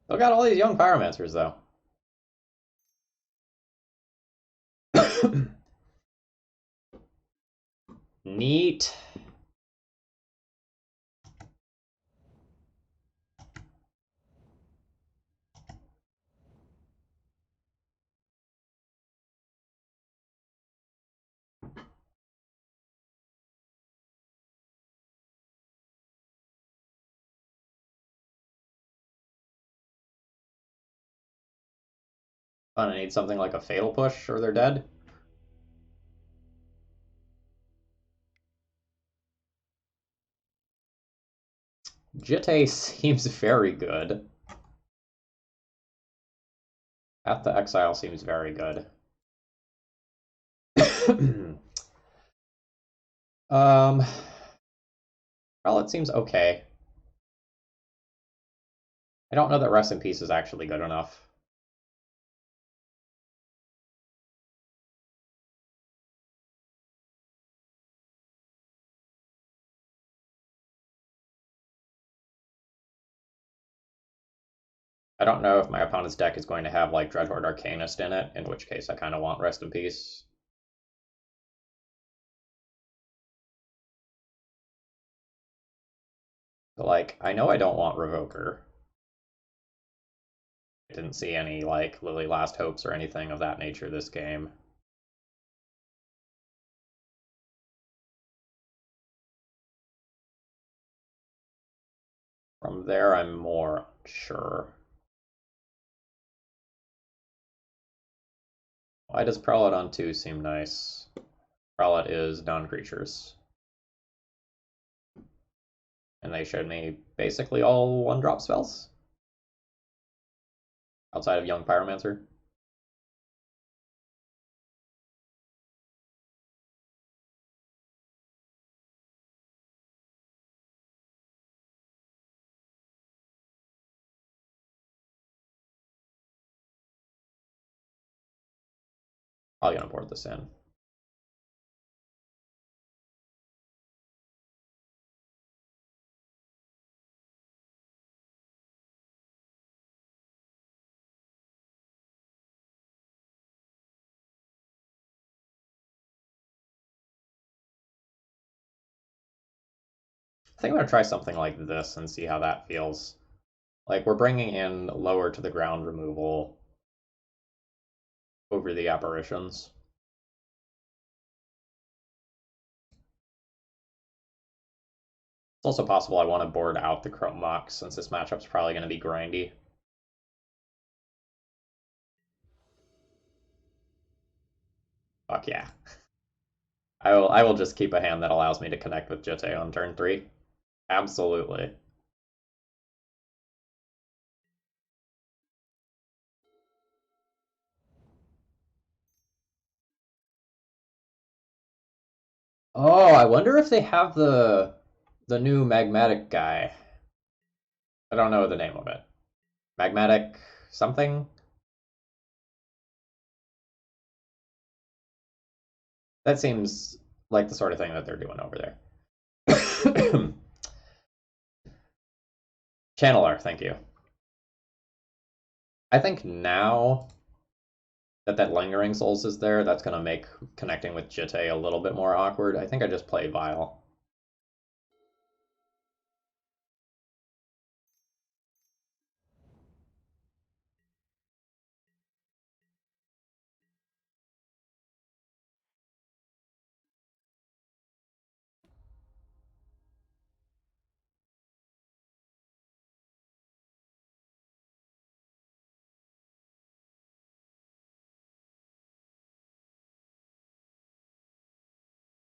Still got all these young Pyromancers, though. Neat. Gonna need something like a Fatal Push, or they're dead. Jitte seems very good. Path to Exile seems very good. Well, it seems okay. I don't know that Rest in Peace is actually good enough. I don't know if my opponent's deck is going to have, like, Dreadhorde Arcanist in it, in which case I kind of want Rest in Peace. But, like, I know I don't want Revoker. I didn't see any, like, Lily Last Hopes or anything of that nature this game. From there, I'm more sure. Why does Prelate on 2 seem nice? Prelate is non-creatures. And they showed me basically all 1-drop spells. Outside of Young Pyromancer. Probably gonna board this in. I think I'm gonna try something like this and see how that feels. Like, we're bringing in lower to the ground removal over the apparitions. It's also possible I want to board out the Chrome Mox since this matchup's probably going to be grindy. Fuck yeah. I will just keep a hand that allows me to connect with Jitte on turn 3. Absolutely. Oh, I wonder if they have the new magmatic guy. I don't know the name of it. Magmatic something? That seems like the sort of thing that they're doing over there. Channeler, thank you. I think now that Lingering Souls is there, that's going to make connecting with Jitte a little bit more awkward. I think I just play Vile.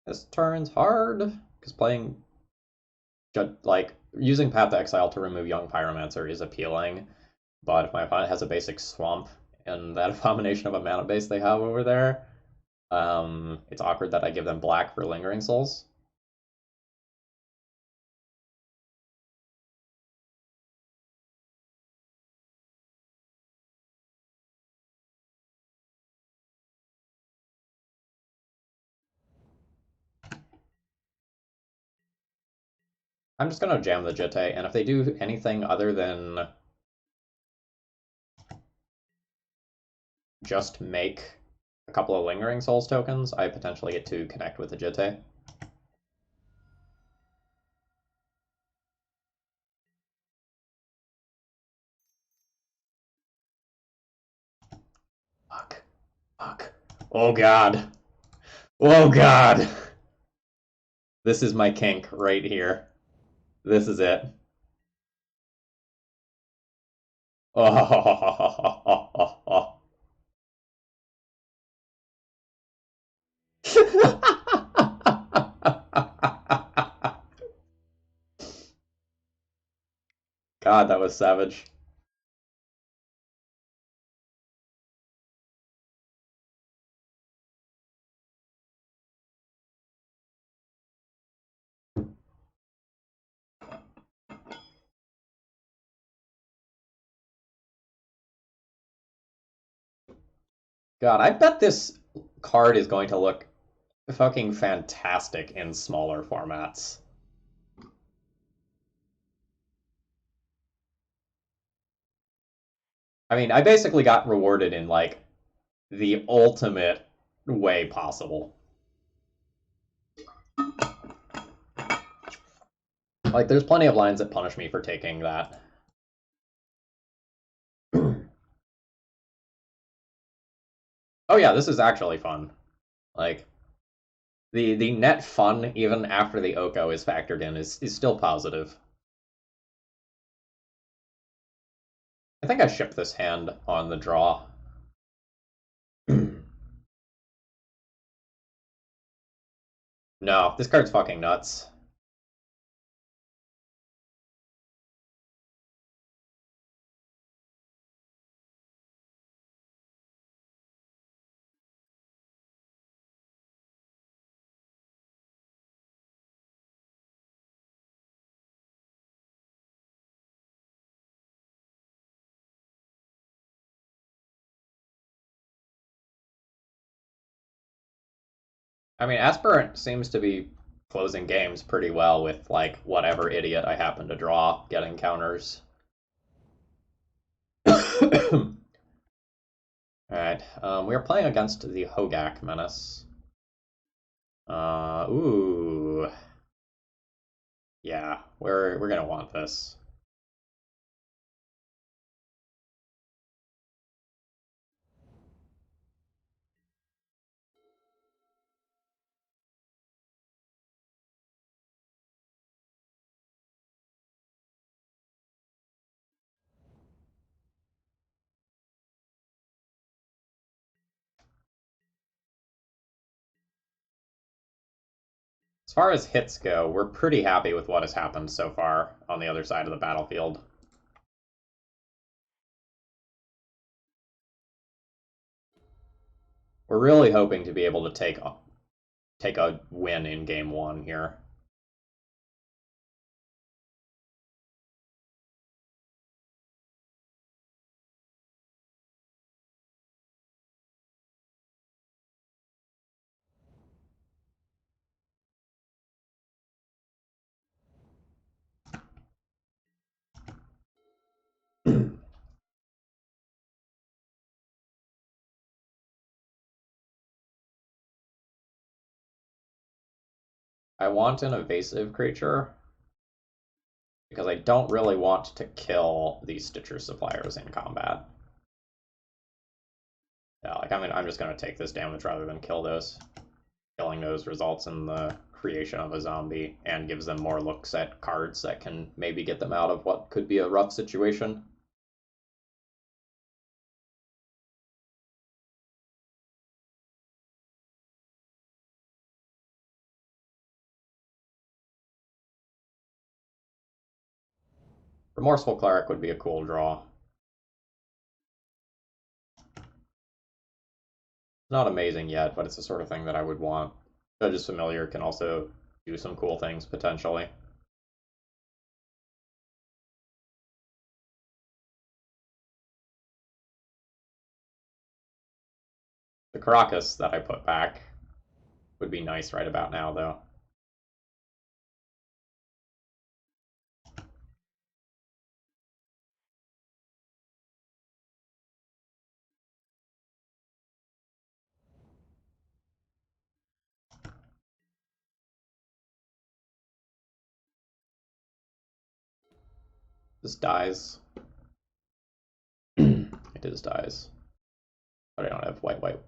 This turn's hard, because playing, like, using Path to Exile to remove Young Pyromancer is appealing, but if my opponent has a basic Swamp and that abomination of a mana base they have over there, it's awkward that I give them black for Lingering Souls. I'm just gonna jam the Jitte, and if they do anything other than just make a couple of Lingering Souls tokens, I potentially get to connect with the Jitte. Fuck. Fuck. Oh god. Oh god. This is my kink right here. This is it. Oh. God, that was savage. God, I bet this card is going to look fucking fantastic in smaller formats. I mean, I basically got rewarded in like the ultimate way possible. Like, there's plenty of lines that punish me for taking that. Oh yeah, this is actually fun. Like, the net fun, even after the Oko is factored in, is still positive. I think I shipped this hand on the draw. No, this card's fucking nuts. I mean, Aspirant seems to be closing games pretty well with, like, whatever idiot I happen to draw getting counters. Alright, we are playing against the Hogak Menace. Ooh. Yeah, we're gonna want this. far as hits go, we're pretty happy with what has happened so far on the other side of the battlefield. We're really hoping to be able to take a win in game one here. I want an evasive creature because I don't really want to kill these Stitcher suppliers in combat. Yeah, like I'm just gonna take this damage rather than kill those. Killing those results in the creation of a zombie and gives them more looks at cards that can maybe get them out of what could be a rough situation. Remorseful Cleric would be a cool draw. Not amazing yet, but it's the sort of thing that I would want. Judge's Familiar can also do some cool things, potentially. The Caracas that I put back would be nice right about now, though. This dies. It is dies. But I don't have white.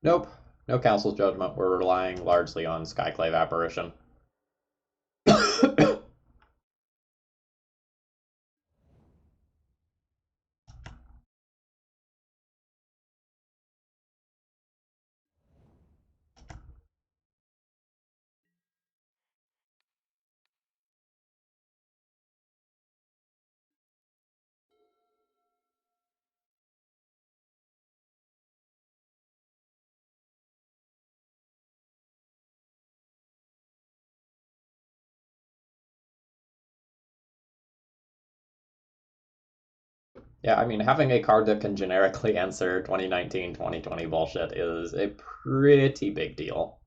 Nope. No Council's Judgment. We're relying largely on Skyclave Apparition. Yeah, I mean, having a card that can generically answer 2019-2020 bullshit is a pretty big deal.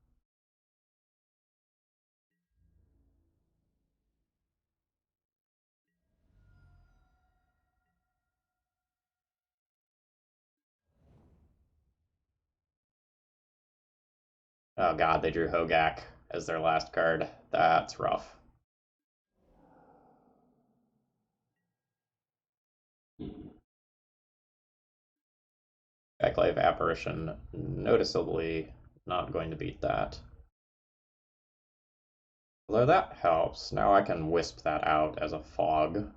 Oh god, they drew Hogak as their last card. That's rough. Skyclave Apparition, noticeably not going to beat that. Although that helps. Now I can wisp that out as a fog.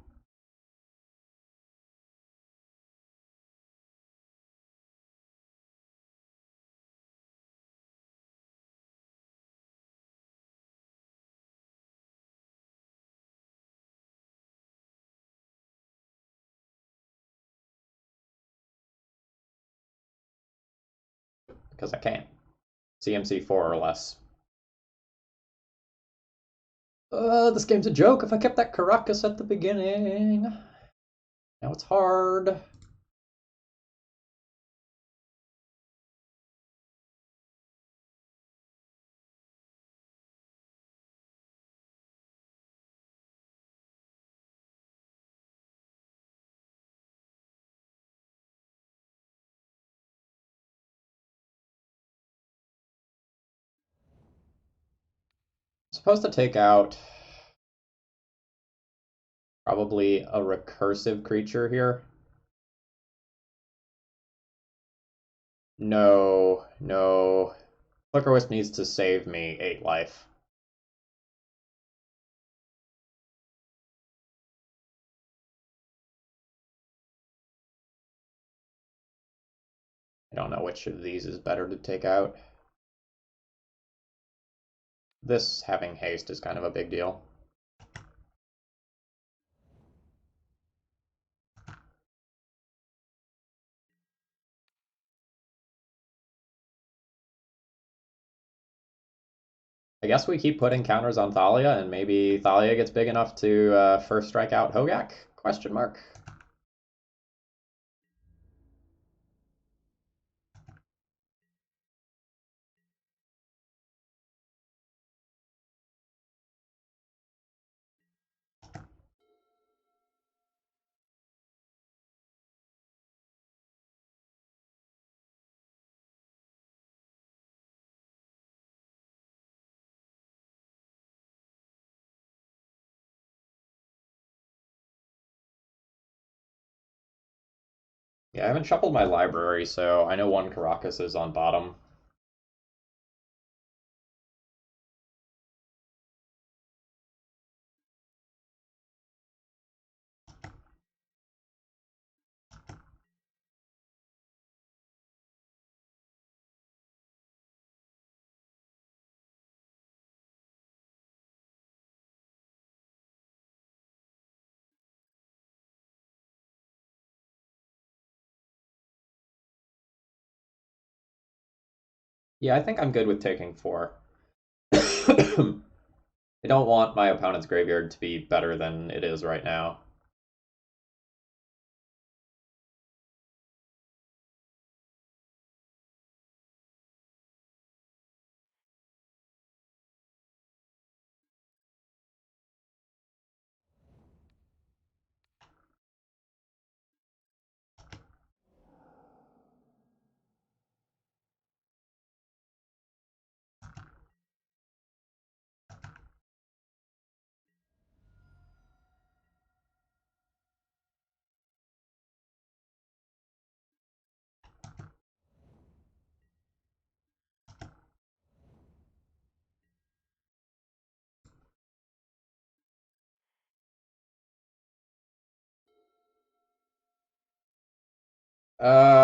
Because I can. CMC 4 or less. This game's a joke. If I kept that Caracas at the beginning. Now it's hard. Supposed to take out probably a recursive creature here. No, no. Flicker Wisp needs to save me 8 life. I don't know which of these is better to take out. This having haste is kind of a big deal. I guess we keep putting counters on Thalia, and maybe Thalia gets big enough to first strike out Hogak? Question mark. Yeah, I haven't shuffled my library, so I know one Caracas is on bottom. Yeah, I think I'm good with taking 4. I don't want my opponent's graveyard to be better than it is right now.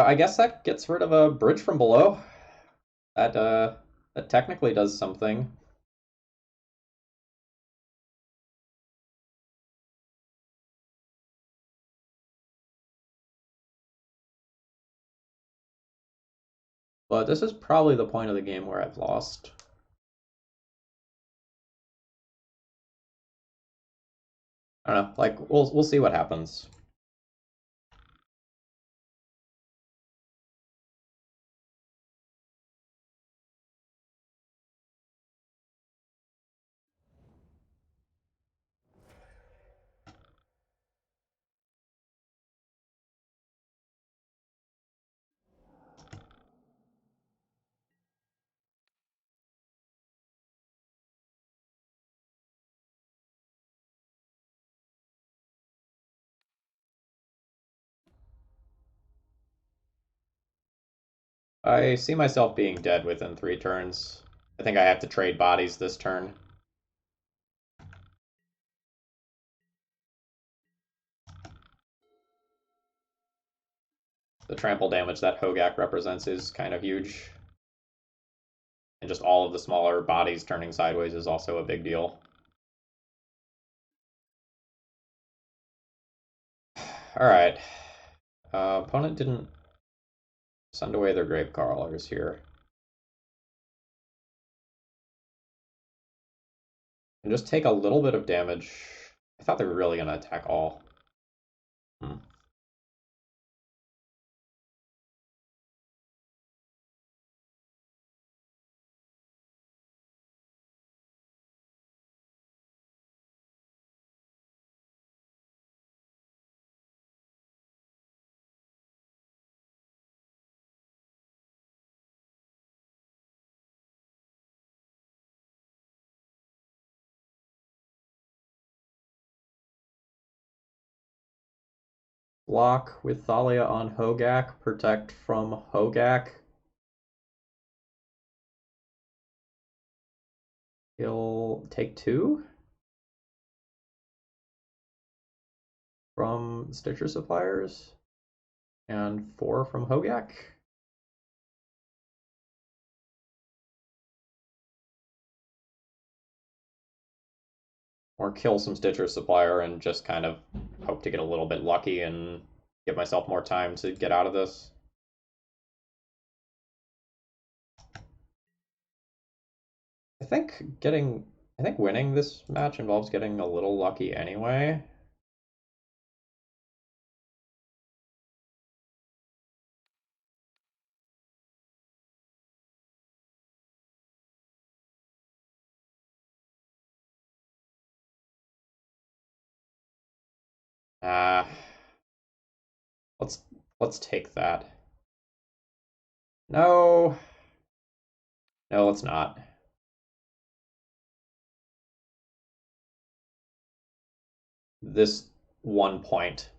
I guess that gets rid of a bridge from below. That technically does something. But this is probably the point of the game where I've lost. I don't know. Like we'll see what happens. I see myself being dead within 3 turns. I think I have to trade bodies this turn. The trample damage that Hogak represents is kind of huge. And just all of the smaller bodies turning sideways is also a big deal. Alright. Opponent didn't send away their grave crawlers here. And just take a little bit of damage. I thought they were really going to attack all. Hmm. block with Thalia on Hogak, protect from Hogak. He'll take 2 from Stitcher Suppliers and 4 from Hogak. Or kill some Stitcher Supplier and just kind of hope to get a little bit lucky and give myself more time to get out of this. I think winning this match involves getting a little lucky anyway. Uh, let's take that. No. No, let's not. This 1 point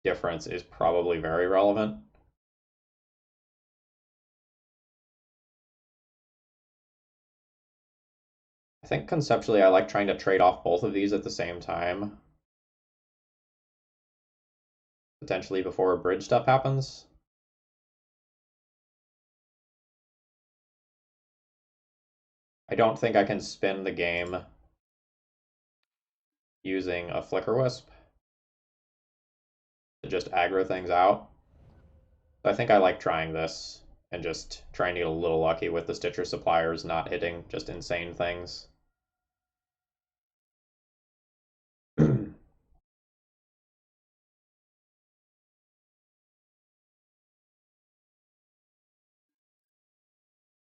difference is probably very relevant. I think conceptually I like trying to trade off both of these at the same time. Potentially before bridge stuff happens. I don't think I can spin the game using a Flicker Wisp to just aggro things out. I think I like trying this and just trying to get a little lucky with the Stitcher Suppliers not hitting just insane things.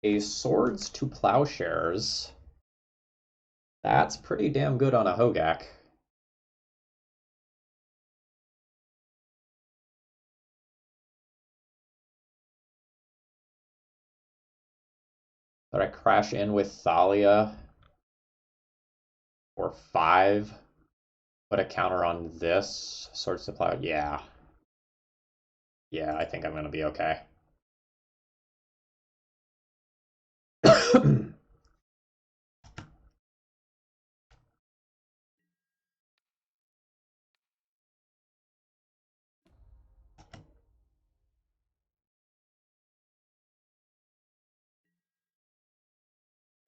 A Swords to Plowshares. That's pretty damn good on a Hogak. But I crash in with Thalia for 5. Put a counter on this. Swords to Plow. Yeah. Yeah, I think I'm going to be okay.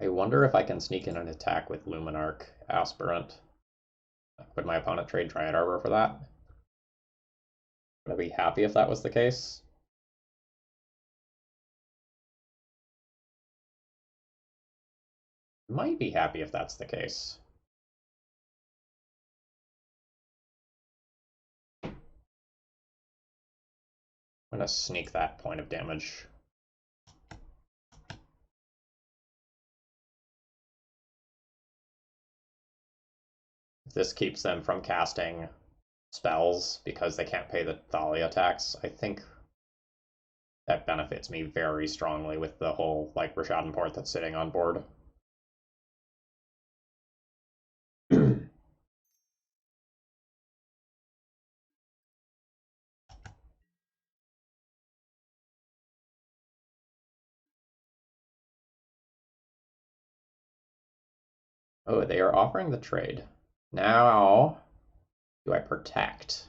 I wonder if I can sneak in an attack with Luminarch Aspirant. Would my opponent trade Dryad Arbor for that? Would I be happy if that was the case? Might be happy if that's the case. I'm gonna sneak that point of damage. This keeps them from casting spells because they can't pay the Thalia tax. I think that benefits me very strongly with the whole like Rishadan port that's sitting on board. Oh, they are offering the trade. Now, do I protect?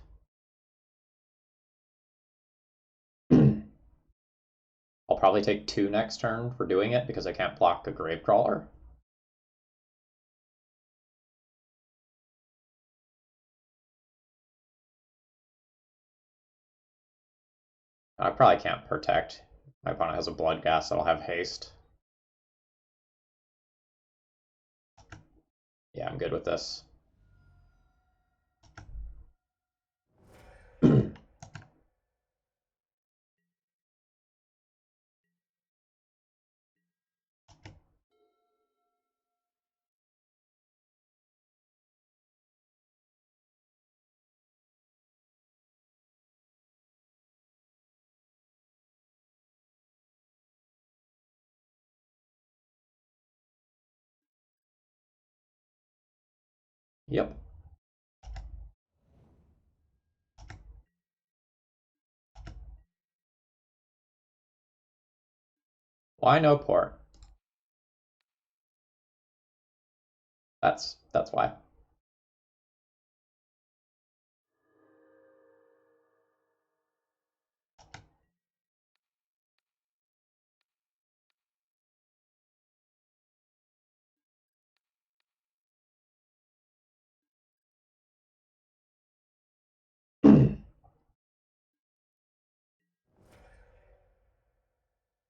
I'll probably take 2 next turn for doing it because I can't block a Gravecrawler. I probably can't protect. My opponent has a Bloodghast that'll have haste. Yeah, I'm good with this. Yep. Why no port? That's why.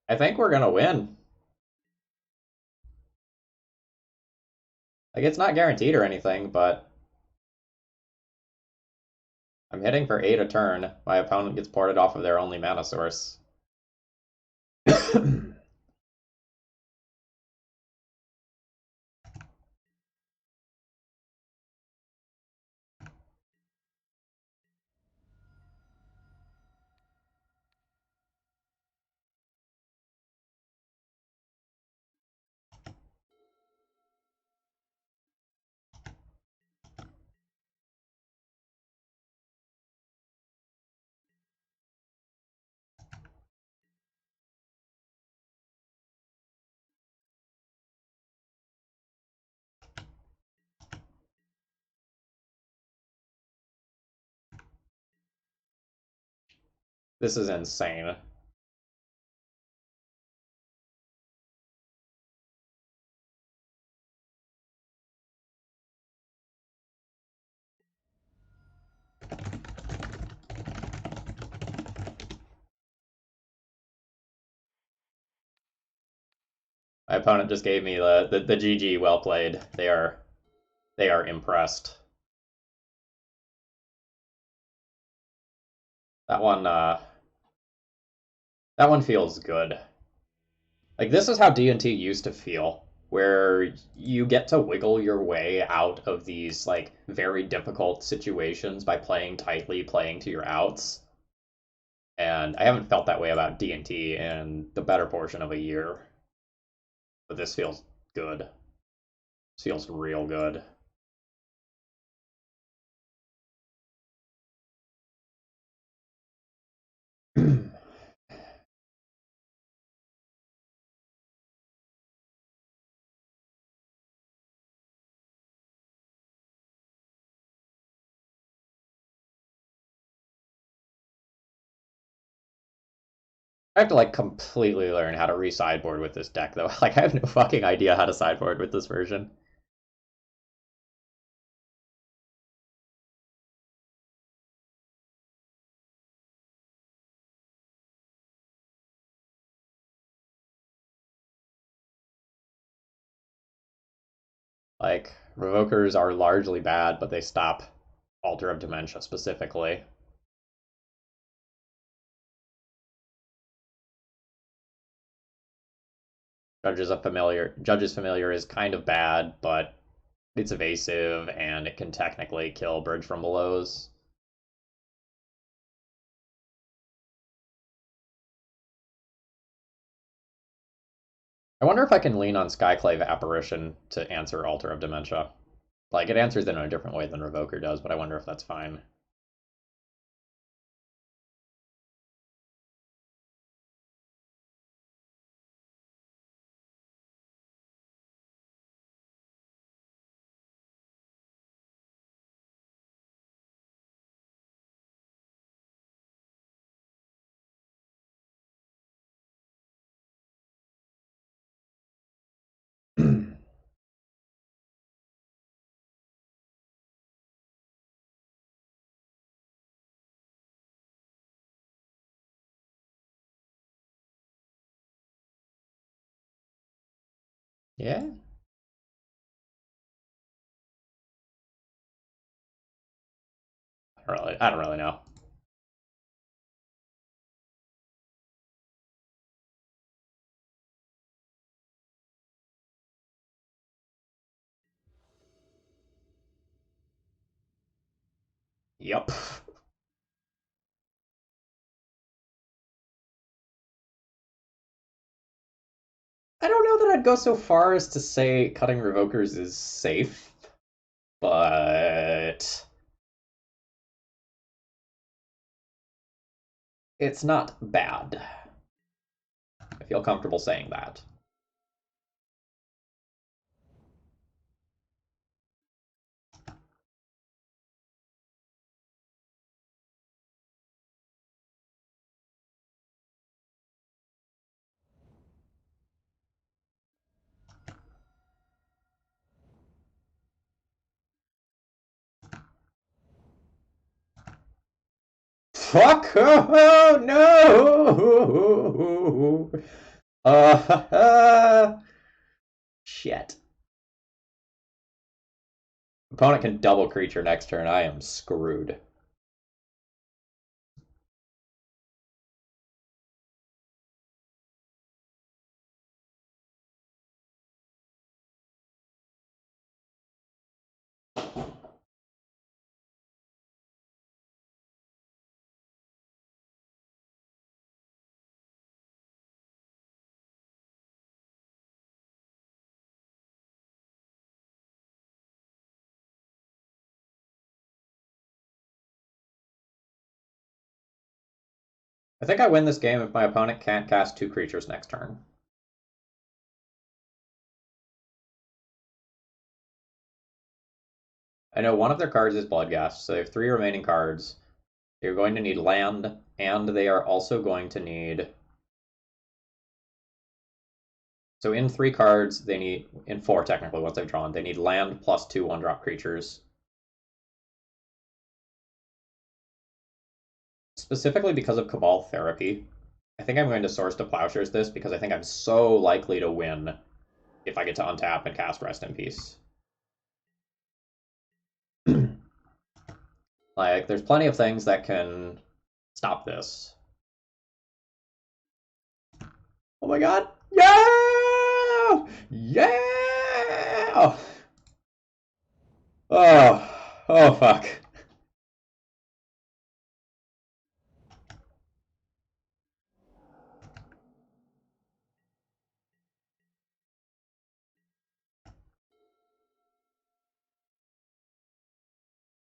I think we're gonna win. Like, it's not guaranteed or anything, but I'm hitting for 8 a turn. My opponent gets ported off of their only mana source. This is insane. My opponent just gave me the GG. Well played. They are impressed. That one feels good. Like, this is how D&T used to feel, where you get to wiggle your way out of these like very difficult situations by playing tightly, playing to your outs. And I haven't felt that way about D&T in the better portion of a year. But this feels good. This feels real good. I have to like completely learn how to re-sideboard with this deck though. Like, I have no fucking idea how to sideboard with this version. Like, Revokers are largely bad, but they stop Altar of Dementia specifically. Judge's Familiar is kind of bad, but it's evasive and it can technically kill Bridge from Below's. I wonder if I can lean on Skyclave Apparition to answer Altar of Dementia. Like, it answers it in a different way than Revoker does, but I wonder if that's fine. Yeah? I don't really know. Yup. I don't know that I'd go so far as to say cutting Revokers is safe, but it's not bad. I feel comfortable saying that. Fuck! Oh, no! Shit. Opponent can double creature next turn. I am screwed. I think I win this game if my opponent can't cast 2 creatures next turn. I know one of their cards is Bloodghast, so they have 3 remaining cards. They're going to need land, and they are also going to need... So in 3 cards, they need... In 4, technically, once they've drawn, they need land plus 2 1-drop creatures. Specifically because of Cabal Therapy, I think I'm going to Source to Plowshares this because I think I'm so likely to win if I get to untap and cast Rest in Peace. Like, there's plenty of things that can stop this. Oh my god! Yeah! Yeah! Oh fuck.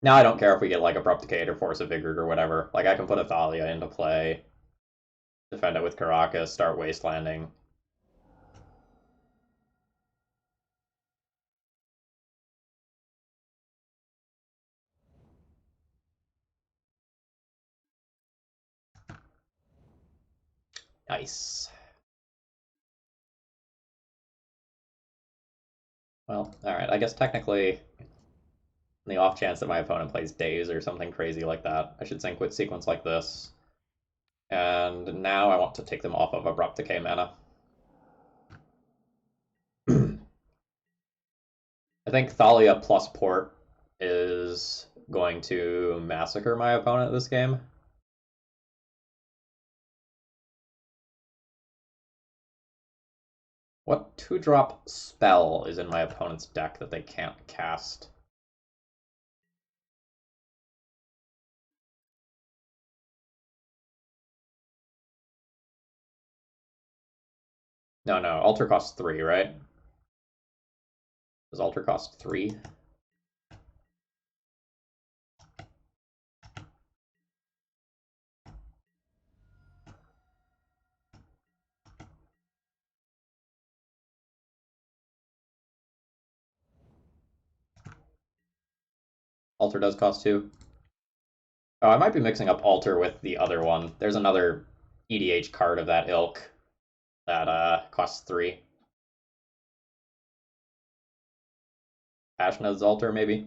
Now I don't care if we get like Abrupt Decay or Force of Vigor or whatever. Like I can put Athalia into play, defend it with Caracas, start Wastelanding. Nice. Well, alright, I guess technically, in the off chance that my opponent plays Daze or something crazy like that, I should sync with sequence like this. And now I want to take them off of Abrupt Decay mana. I think Thalia plus Port is going to massacre my opponent this game. What 2-drop spell is in my opponent's deck that they can't cast? No, Alter costs 3, right? Does Alter cost 3? Alter does cost 2. Oh, I might be mixing up Alter with the other one. There's another EDH card of that ilk that costs 3. Ashnod's Alter, maybe?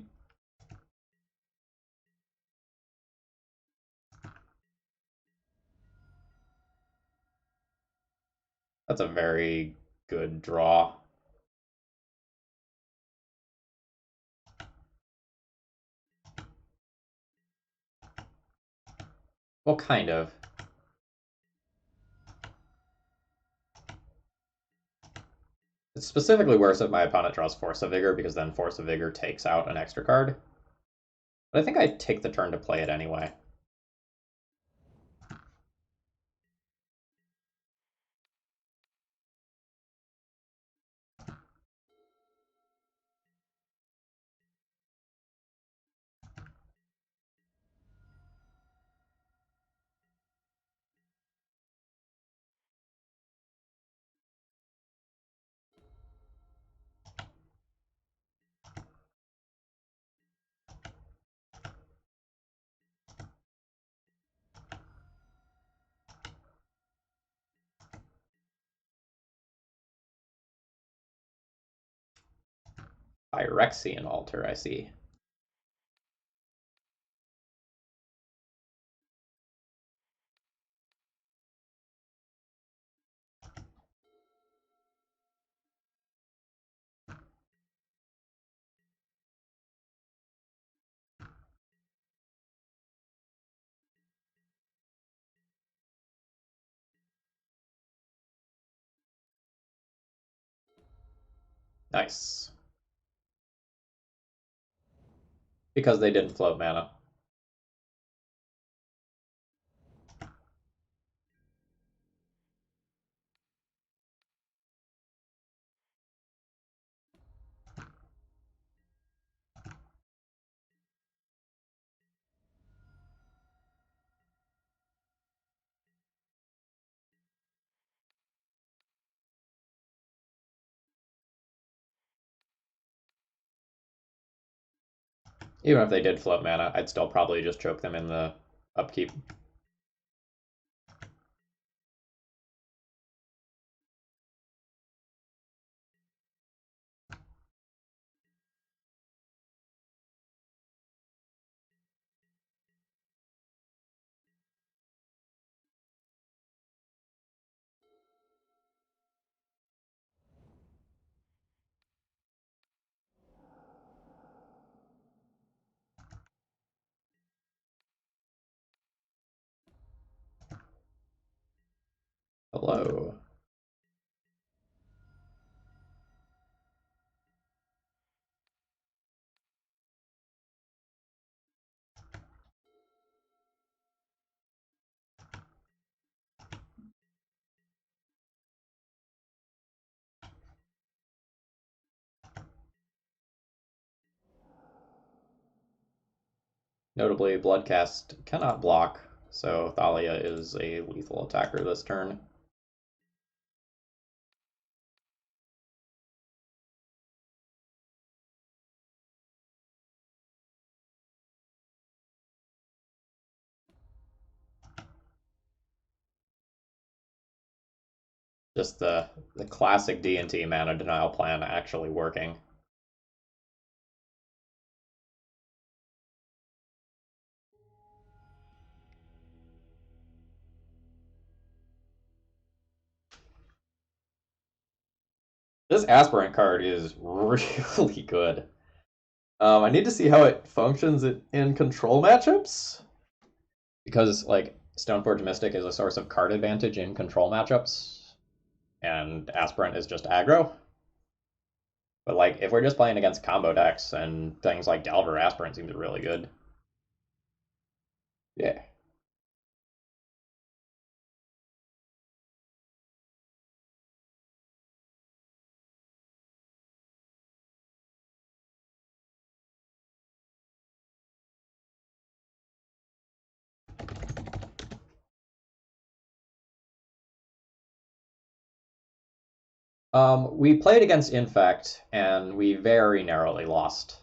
That's a very good draw. Well, kind of. It's specifically worse if my opponent draws Force of Vigor, because then Force of Vigor takes out an extra card. But I think I take the turn to play it anyway. Phyrexian Altar, I see. Nice. Because they didn't float mana. Even if they did float mana, I'd still probably just choke them in the upkeep. Hello. Notably, Bloodcast cannot block, so Thalia is a lethal attacker this turn. Just the classic D&T mana denial plan actually working. This Aspirant card is really good. I need to see how it functions in control matchups. Because, like, Stoneforge Mystic is a source of card advantage in control matchups, and Aspirant is just aggro. But, like, if we're just playing against combo decks and things like Delver, Aspirant seems really good. Yeah. We played against Infect, and we very narrowly lost.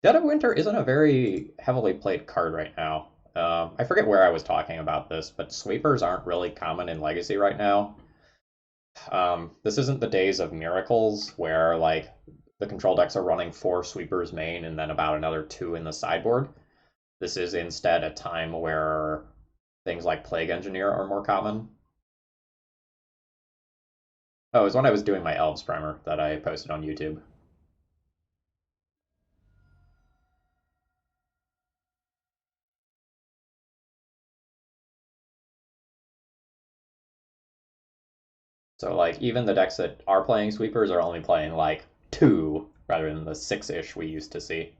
Dead of Winter isn't a very heavily played card right now. I forget where I was talking about this, but sweepers aren't really common in Legacy right now. This isn't the days of miracles where like the control decks are running 4 sweepers main and then about another 2 in the sideboard. This is instead a time where things like Plague Engineer are more common. Oh, it was when I was doing my Elves primer that I posted on YouTube. So like even the decks that are playing sweepers are only playing like 2 rather than the 6-ish we used to see.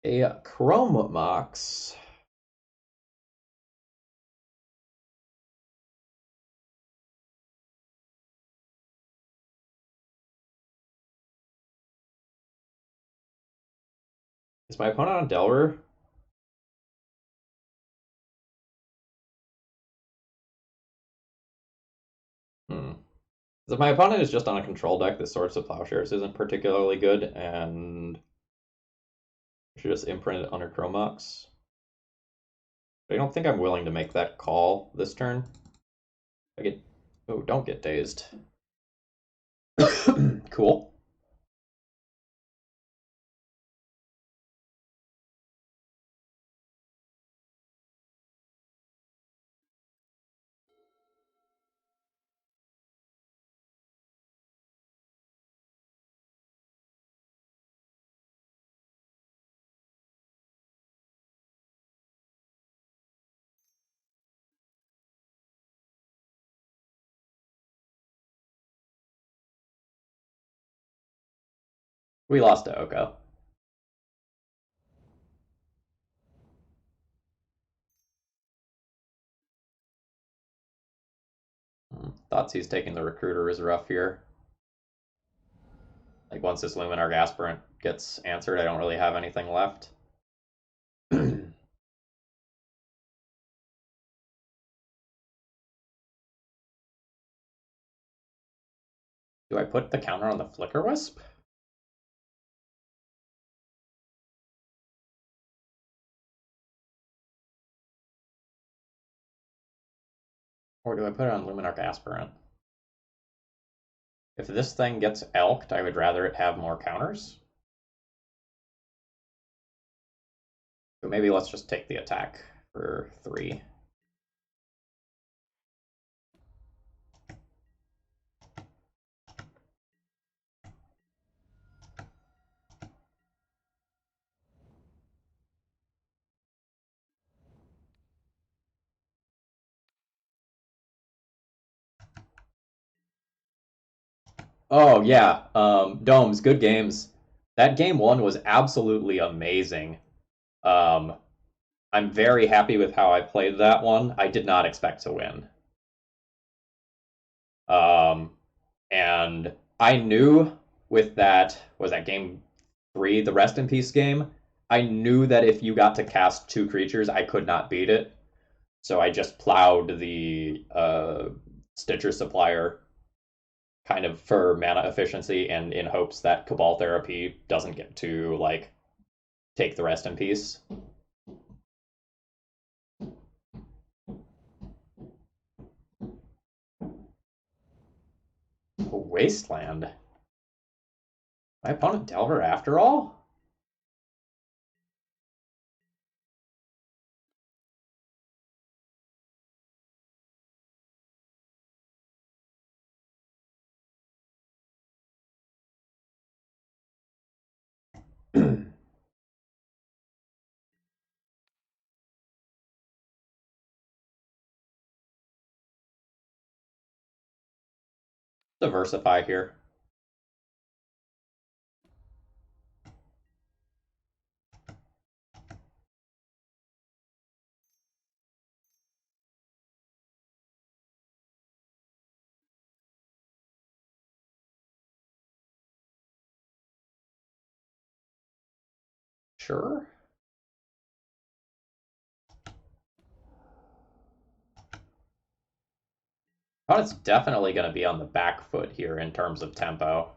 A Chrome Mox. Is my opponent on Delver? Hmm. If my opponent is just on a control deck, this Swords of Plowshares isn't particularly good, and I should just imprint it under Chromox. I don't think I'm willing to make that call this turn. I get... Oh, don't get dazed. Cool. We lost to Oko. Thoughts he's taking the recruiter is rough here. Like, once this Luminarch Aspirant gets answered, I don't really have anything left. Do I put the counter on the Flicker Wisp? Or do I put it on Luminarch Aspirant? If this thing gets elked, I would rather it have more counters. So maybe let's just take the attack for 3. Oh yeah, Domes, good games. That game 1 was absolutely amazing. Um, I'm very happy with how I played that one. I did not expect to win. Um, and I knew with that, was that game 3, the Rest in Peace game, I knew that if you got to cast 2 creatures, I could not beat it. So I just plowed the Stitcher Supplier kind of for mana efficiency and in hopes that Cabal Therapy doesn't get to, like, take the Rest in Peace. A Wasteland? My opponent Delver after all? Diversify here. Sure. Opponent's definitely going to be on the back foot here in terms of tempo.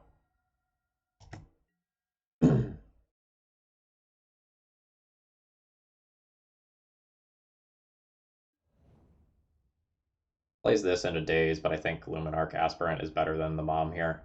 Plays this in a daze, but I think Luminarch Aspirant is better than the Mom here.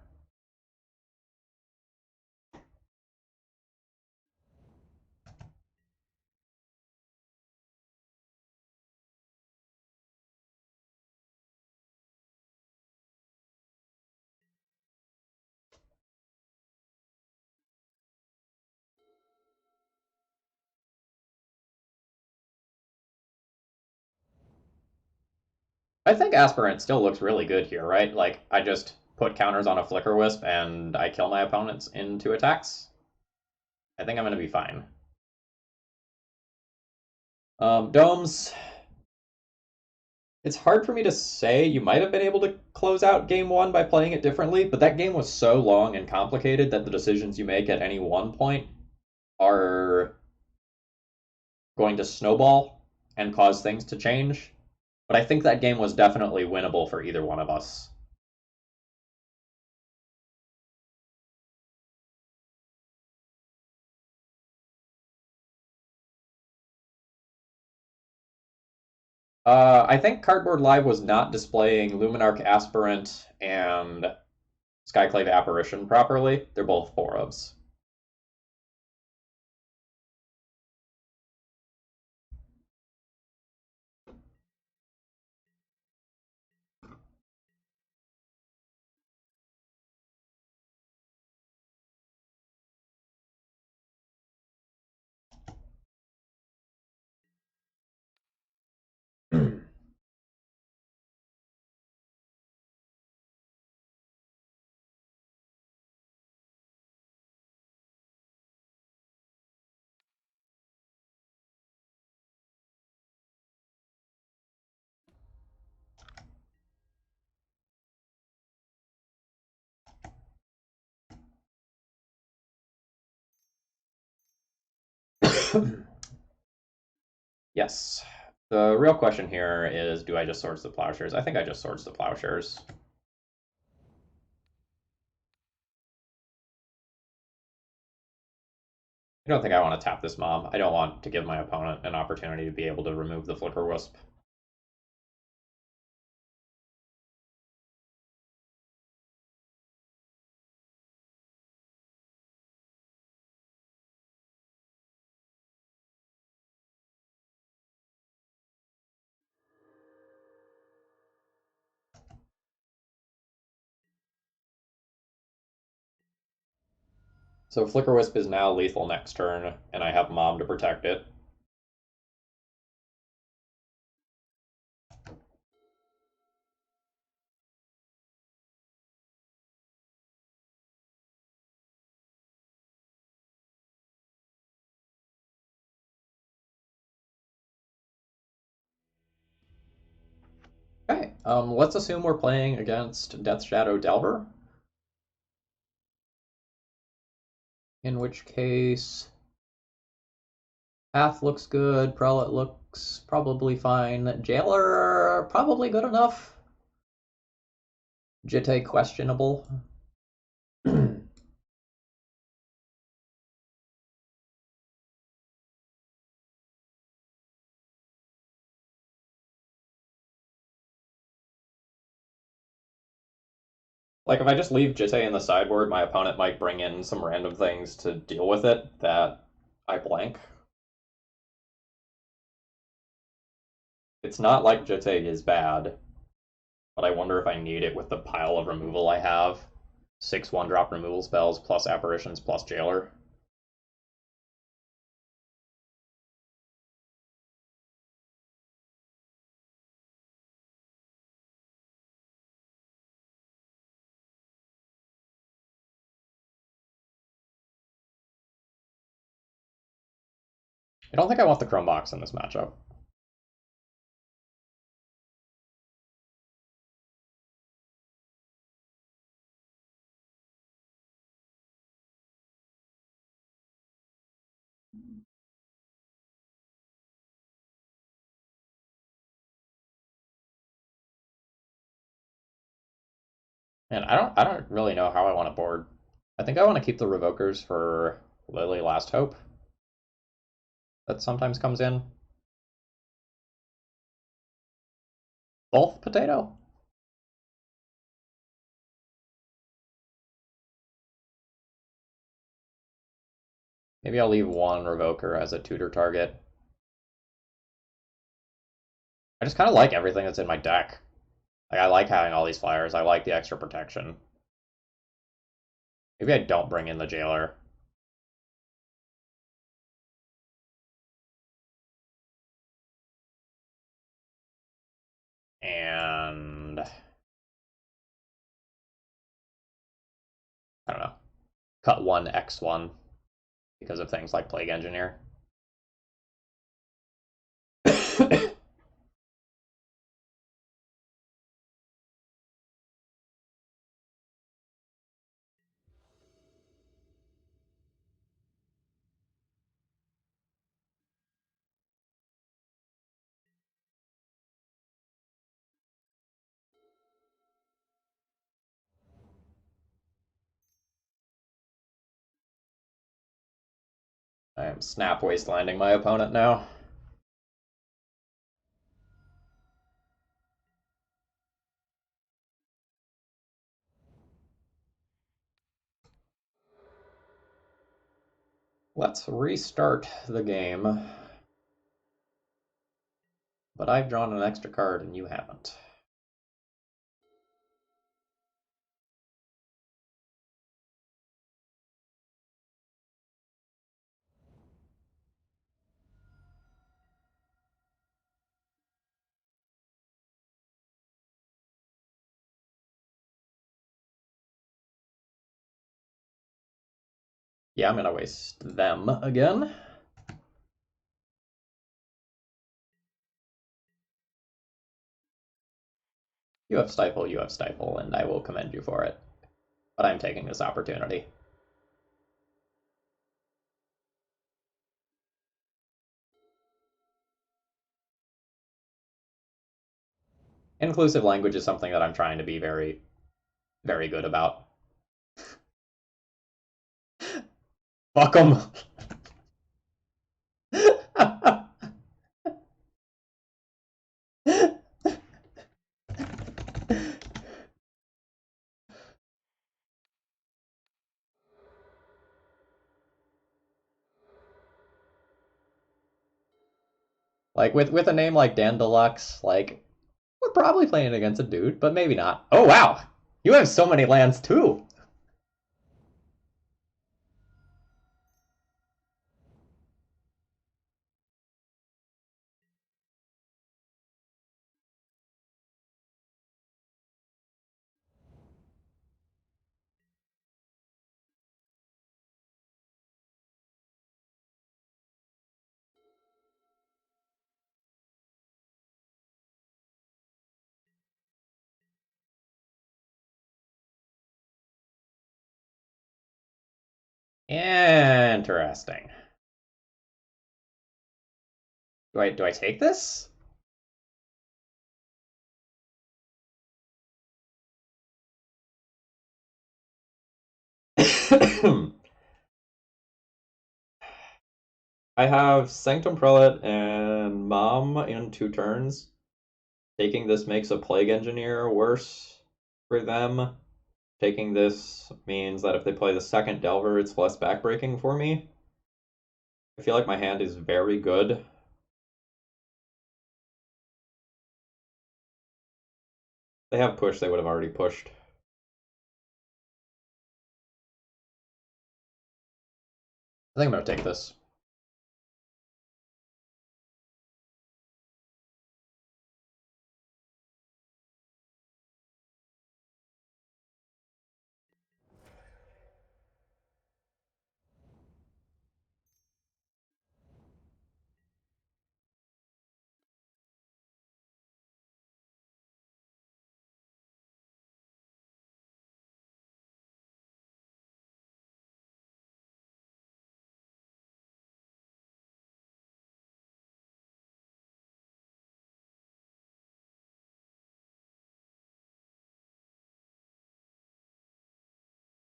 I think Aspirant still looks really good here, right? Like, I just put counters on a Flicker Wisp and I kill my opponents in 2 attacks. I think I'm going to be fine. Domes. It's hard for me to say. You might have been able to close out game 1 by playing it differently, but that game was so long and complicated that the decisions you make at any one point are going to snowball and cause things to change. But I think that game was definitely winnable for either one of us. I think Cardboard Live was not displaying Luminarch Aspirant and Skyclave Apparition properly. They're both 4-ofs. Yes. The real question here is, do I just Swords to Plowshares? I think I just Swords to Plowshares. I don't think I want to tap this mob. I don't want to give my opponent an opportunity to be able to remove the Flicker Wisp. So Flicker Wisp is now lethal next turn, and I have Mom to protect it. Okay, let's assume we're playing against Death Shadow Delver. In which case, Path looks good, Prelate looks probably fine, Jailer probably good enough, Jitte questionable. Like, if I just leave Jitte in the sideboard, my opponent might bring in some random things to deal with it that I blank. It's not like Jitte is bad, but I wonder if I need it with the pile of removal I have. 6 1-drop removal spells plus Apparitions plus Jailer. I don't think I want the Chrome Box in this matchup. And I don't really know how I want to board. I think I want to keep the Revokers for Lily Last Hope. That sometimes comes in. Both Potato? Maybe I'll leave one Revoker as a tutor target. I just kind of like everything that's in my deck. Like, I like having all these flyers. I like the extra protection. Maybe I don't bring in the Jailer. And I don't know. Cut one X1 because of things like Plague Engineer. I am snap wastelanding my opponent now. Let's restart the game. But I've drawn an extra card and you haven't. Yeah, I'm gonna waste them again. You have Stifle, and I will commend you for it. But I'm taking this opportunity. Inclusive language is something that I'm trying to be very, very good about. Fuck 'em! Like, with a name like Dan Deluxe, like, we're probably playing against a dude, but maybe not. Oh, wow! You have so many lands, too! Interesting. Do I take this? I have Sanctum Prelate and Mom in 2 turns. Taking this makes a Plague Engineer worse for them. Taking this means that if they play the second Delver, it's less backbreaking for me. I feel like my hand is very good. They have push, they would have already pushed. I think I'm gonna take this.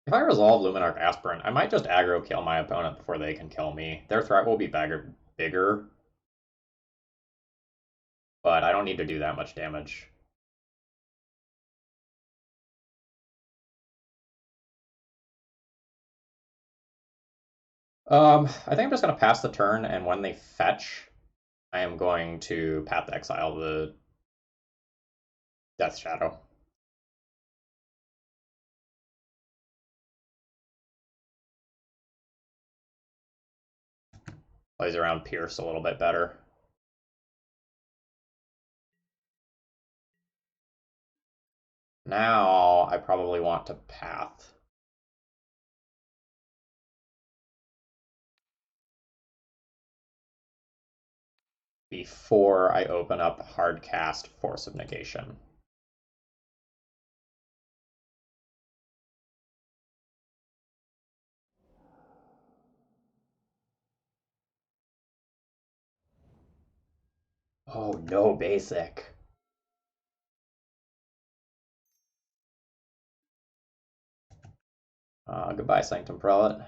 If I resolve Luminarch Aspirant, I might just aggro kill my opponent before they can kill me. Their threat will be bigger, but I don't need to do that much damage. I think I'm just gonna pass the turn, and when they fetch, I am going to Path to Exile the Death Shadow. Plays around Pierce a little bit better. Now I probably want to Path. Before I open up Hardcast Force of Negation. Oh, no basic. Goodbye, Sanctum Prelate.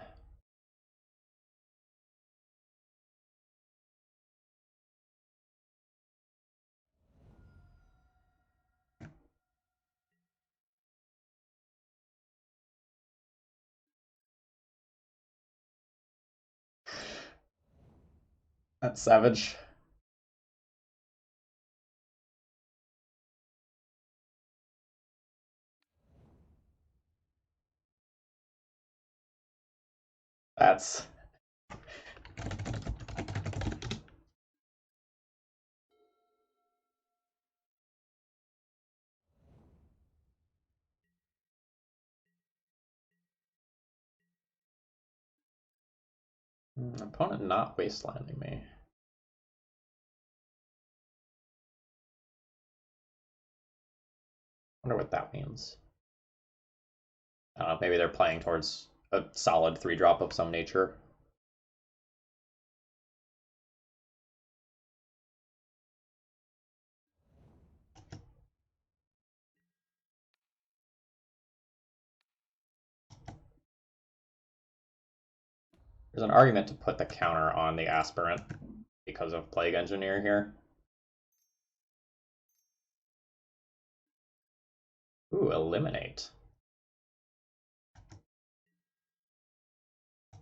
That's savage. That's... Opponent not wastelanding me. Wonder what that means. I don't know, maybe they're playing towards a solid 3-drop of some nature. There's an argument to put the counter on the Aspirant because of Plague Engineer here. Ooh, eliminate.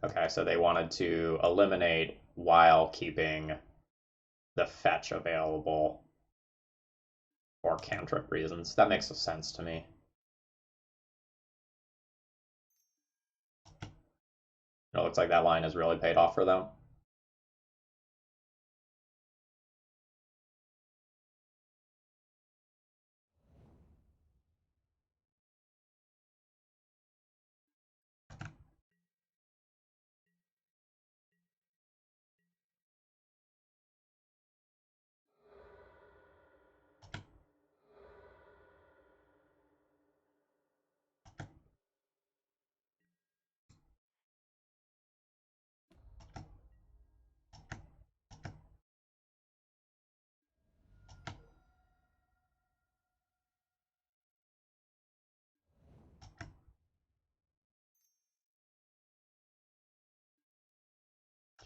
Okay, so they wanted to eliminate while keeping the fetch available for cantrip reasons. That makes sense to me. It looks like that line has really paid off for them.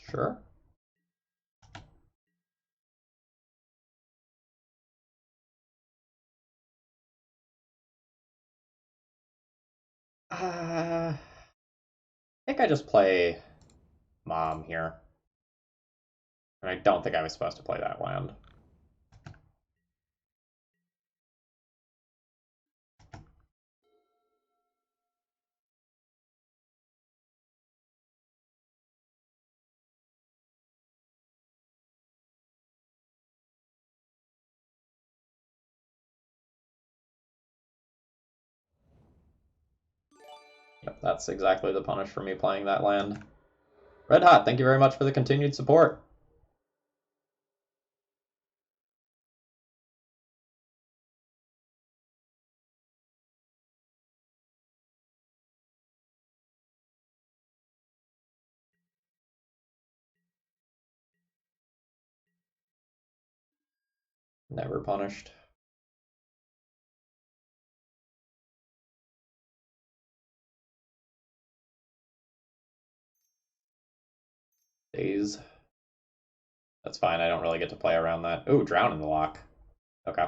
Sure. I think I just play Mom here. And I don't think I was supposed to play that land. Yep, that's exactly the punish for me playing that land. Red Hot, thank you very much for the continued support. Never punished. Days. That's fine, I don't really get to play around that. Ooh, Drown in the Lock. Okay.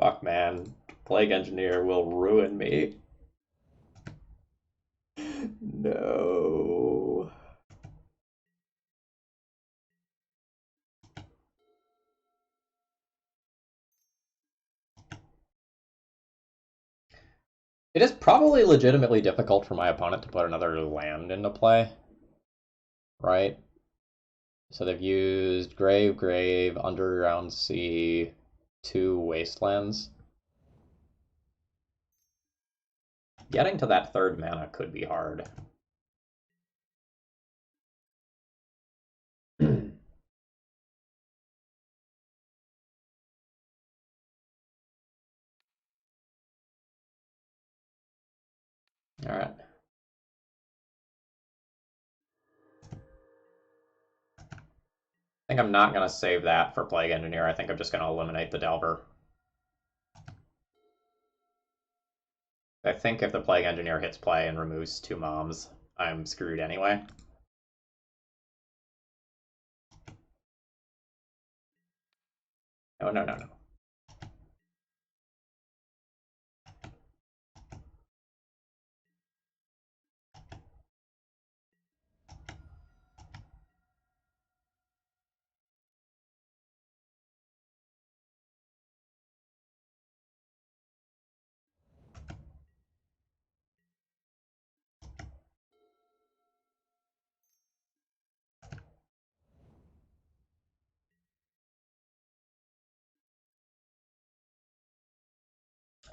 Fuck, man. Plague Engineer will ruin me. No. It is probably legitimately difficult for my opponent to put another land into play. Right? So they've used Grave, Underground Sea, 2 Wastelands. Getting to that 3rd mana could be hard. Alright. I think I'm not going to save that for Plague Engineer. I think I'm just going to eliminate the Delver. I think if the Plague Engineer hits play and removes 2 moms, I'm screwed anyway. No, no, no, no.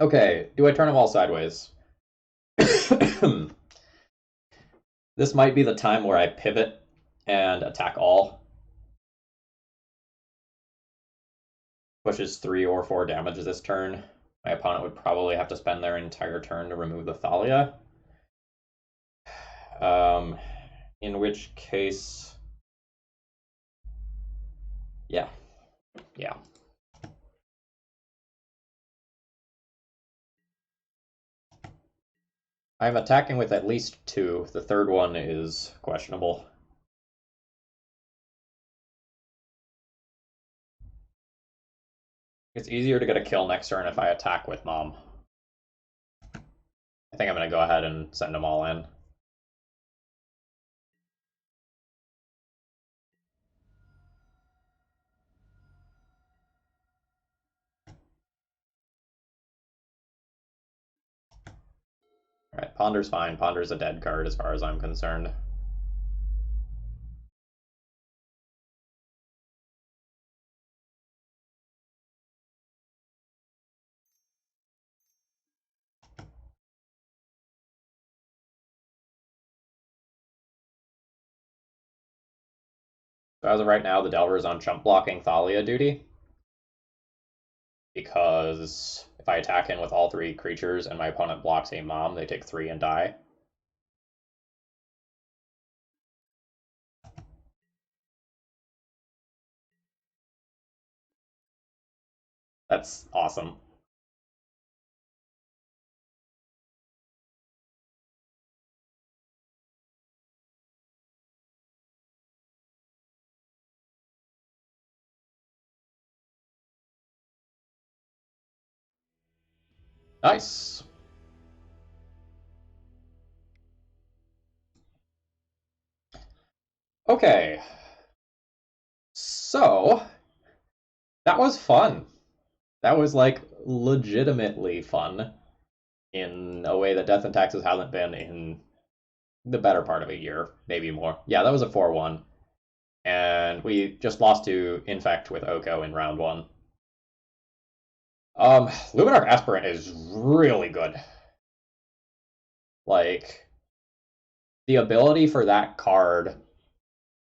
Okay, do I turn them all sideways? This might be the time where I pivot and attack all. Pushes 3 or 4 damage this turn. My opponent would probably have to spend their entire turn to remove the Thalia. In which case, yeah. I'm attacking with at least 2. The third one is questionable. It's easier to get a kill next turn if I attack with Mom. I think I'm going to go ahead and send them all in. Alright, Ponder's fine. Ponder's a dead card as far as I'm concerned. So as of right now, the Delver is on chump blocking Thalia duty. Because if I attack in with all 3 creatures and my opponent blocks a Mom, they take 3 and die. That's awesome. Nice. Okay. So, that was fun. That was like legitimately fun in a way that Death and Taxes hasn't been in the better part of a year, maybe more. Yeah, that was a 4-1. And we just lost to Infect with Oko in round 1. Luminarch Aspirant is really good. Like, the ability for that card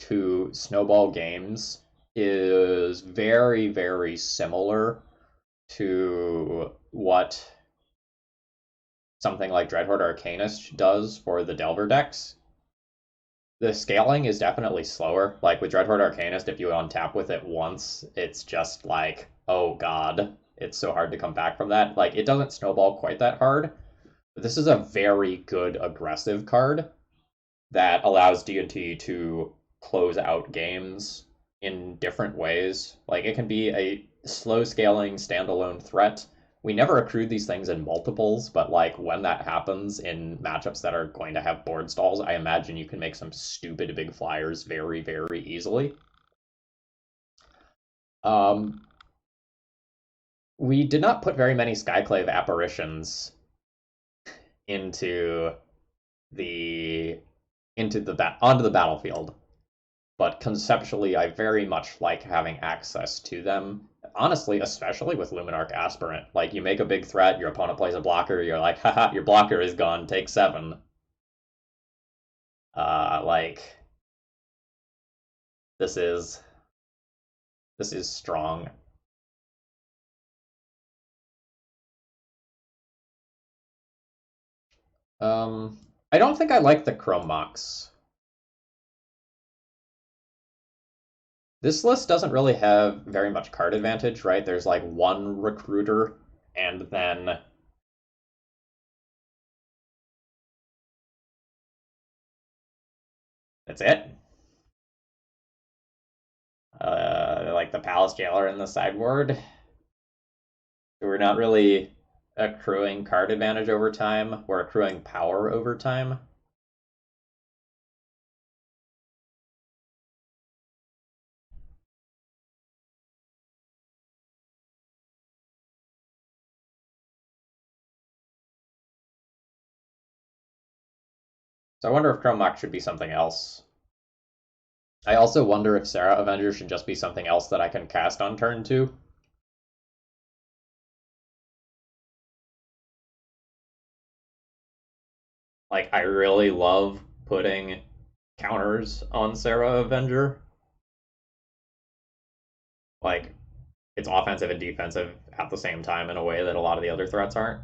to snowball games is very, very similar to what something like Dreadhorde Arcanist does for the Delver decks. The scaling is definitely slower. Like with Dreadhorde Arcanist, if you untap with it once, it's just like, oh god, it's so hard to come back from that. Like, it doesn't snowball quite that hard. But this is a very good aggressive card that allows D&T to close out games in different ways. Like, it can be a slow scaling standalone threat. We never accrued these things in multiples, but like when that happens in matchups that are going to have board stalls, I imagine you can make some stupid big flyers very, very easily. We did not put very many Skyclave apparitions into onto the battlefield, but conceptually, I very much like having access to them. Honestly, especially with Luminarch Aspirant. Like, you make a big threat, your opponent plays a blocker, you're like, haha, your blocker is gone, take 7. Like, this is strong. I don't think I like the Chrome Mox. This list doesn't really have very much card advantage, right? There's like 1 recruiter, and then That's it. Like the Palace Jailer in the sideboard. We're not really accruing card advantage over time. We're accruing power over time. So I wonder if Chrome Mox should be something else. I also wonder if Sarah Avenger should just be something else that I can cast on turn 2. Like, I really love putting counters on Sarah Avenger. Like, it's offensive and defensive at the same time in a way that a lot of the other threats aren't.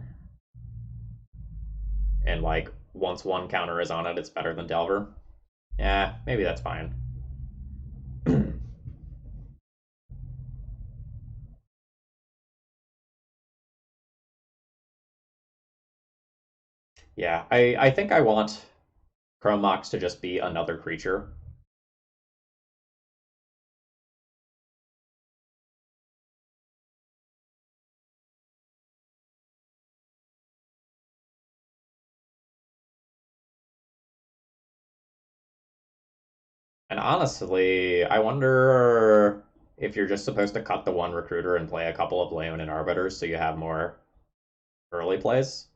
And, like, once one counter is on it, it's better than Delver. Yeah, maybe that's fine. Yeah, I think I want Chrome Mox to just be another creature. And honestly, I wonder if you're just supposed to cut the one recruiter and play a couple of Leonin Arbiters so you have more early plays.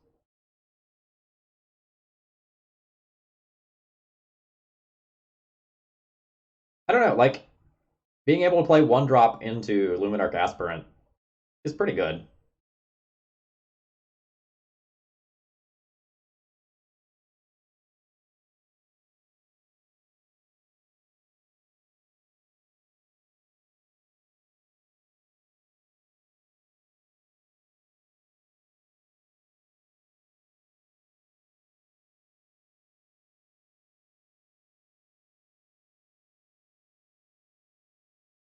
I don't know, like, being able to play one drop into Luminarch Aspirant is pretty good.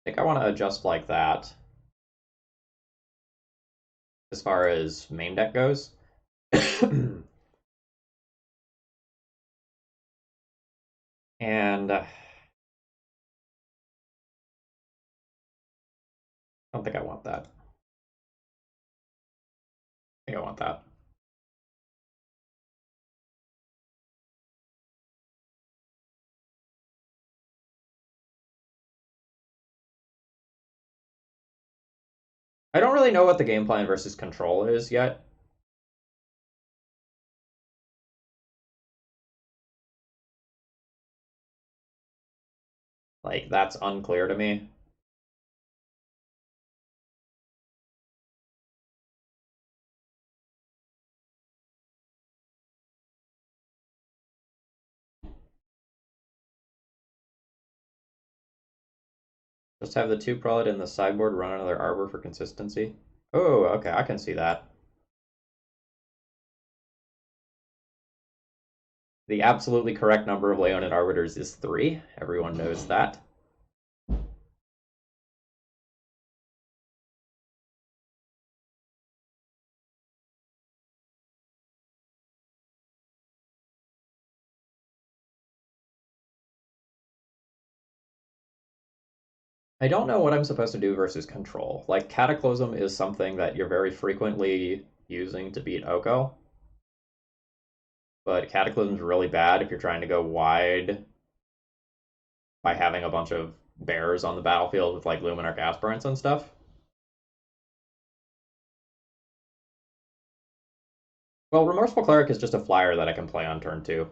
I think I want to adjust like that as far as main deck goes. And I don't think I want that. I think I want that. I don't really know what the game plan versus control is yet. Like, that's unclear to me. Just have the 2 Prelate in the sideboard, run another Arbor for consistency. Oh, okay, I can see that. The absolutely correct number of Leonin Arbiters is 3. Everyone knows that. I don't know what I'm supposed to do versus control. Like, Cataclysm is something that you're very frequently using to beat Oko. But Cataclysm's really bad if you're trying to go wide by having a bunch of bears on the battlefield with, like, Luminarch Aspirants and stuff. Well, Remorseful Cleric is just a flyer that I can play on turn 2.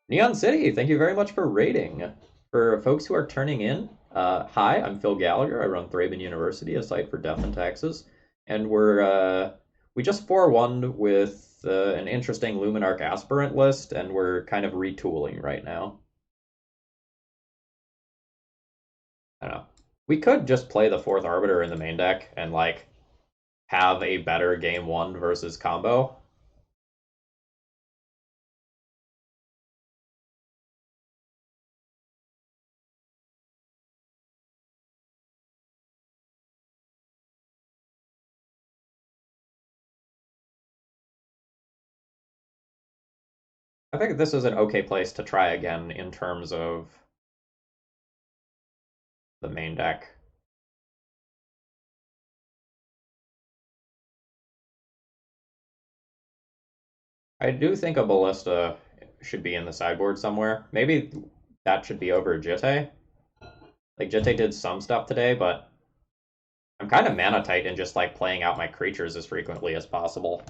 Neon City, thank you very much for rating. For folks who are turning in, hi, I'm Phil Gallagher. I run Thraben University, a site for death and taxes, and we just 4-1'd with an interesting Luminarch Aspirant list, and we're kind of retooling right now. I don't know. We could just play the 4th Arbiter in the main deck and, like, have a better game 1 versus combo. I think this is an okay place to try again in terms of the main deck. I do think a Ballista should be in the sideboard somewhere. Maybe that should be over Jitte. Like, Jitte did some stuff today, but I'm kind of mana tight and just like playing out my creatures as frequently as possible.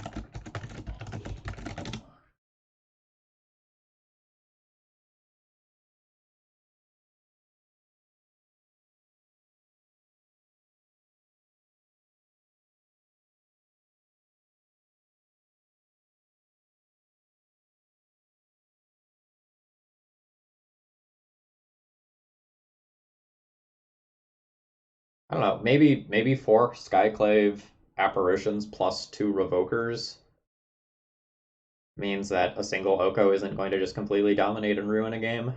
I don't know, maybe four Skyclave apparitions plus two Revokers means that a single Oko isn't going to just completely dominate and ruin a game.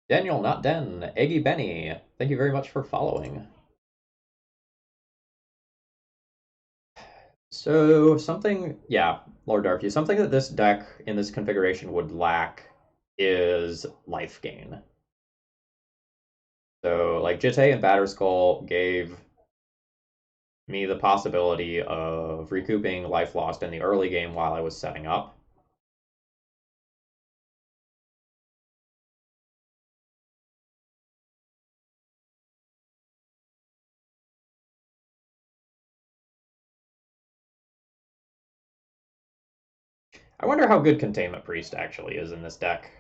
Daniel, not Den, Eggy Benny, thank you very much for following. So something, yeah, Lord Darkview, something that this deck in this configuration would lack is life gain. So like Jitte and Batterskull gave me the possibility of recouping life lost in the early game while I was setting up. I wonder how good Containment Priest actually is in this deck.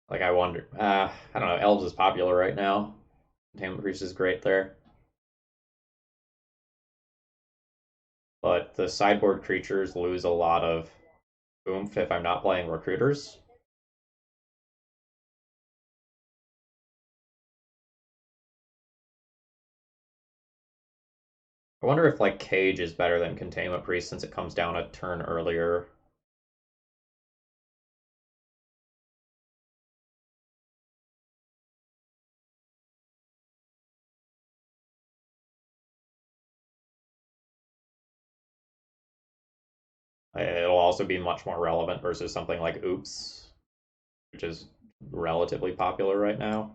Like, I wonder. I don't know. Elves is popular right now. Containment Priest is great there. But the sideboard creatures lose a lot of oomph if I'm not playing Recruiters. I wonder if, like, Cage is better than Containment Priest since it comes down a turn earlier. It'll also be much more relevant versus something like Oops, which is relatively popular right now.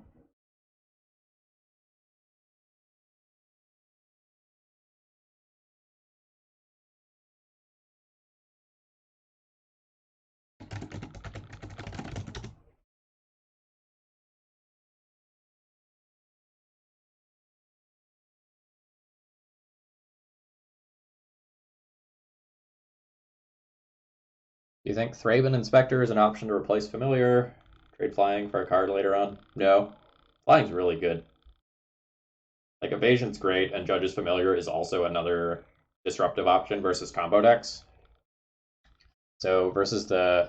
Do you think Thraben Inspector is an option to replace Familiar? Trade Flying for a card later on? No. Flying's really good. Like, Evasion's great, and Judge's Familiar is also another disruptive option versus combo decks. So, versus the...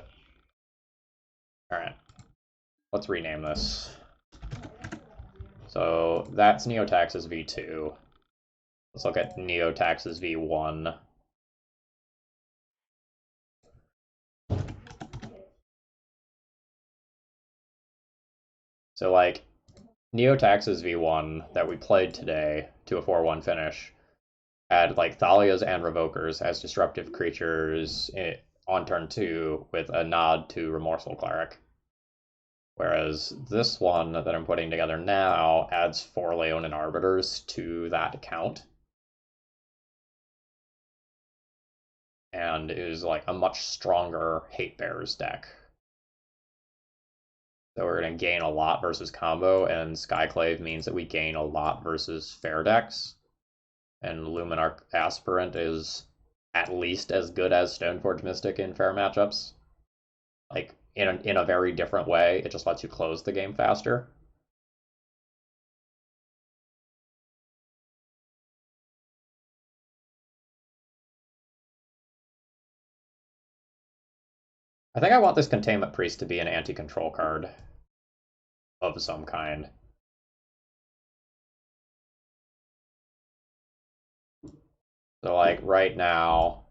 Alright. Let's rename this. So, that's Neotax's V2. Let's look at Neotax's V1. So, like, Neotax's V1 that we played today to a 4-1 finish had, like, Thalias and Revokers as disruptive creatures on turn 2 with a nod to Remorseful Cleric. Whereas this one that I'm putting together now adds 4 Leonin Arbiters to that count. And is like a much stronger Hate Bearers deck. So we're going to gain a lot versus combo, and Skyclave means that we gain a lot versus fair decks. And Luminarch Aspirant is at least as good as Stoneforge Mystic in fair matchups. Like, in a very different way, it just lets you close the game faster. I think I want this Containment Priest to be an anti-control card of some kind. So like right now,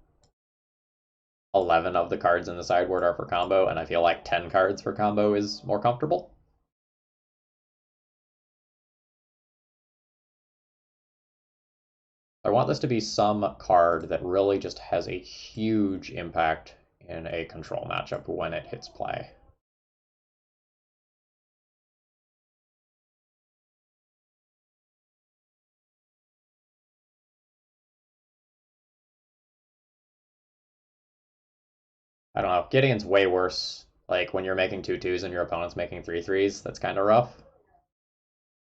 11 of the cards in the sideboard are for combo, and I feel like 10 cards for combo is more comfortable. I want this to be some card that really just has a huge impact in a control matchup when it hits play. I don't know. Gideon's way worse. Like when you're making 2/2s and your opponent's making 3/3s, that's kind of rough.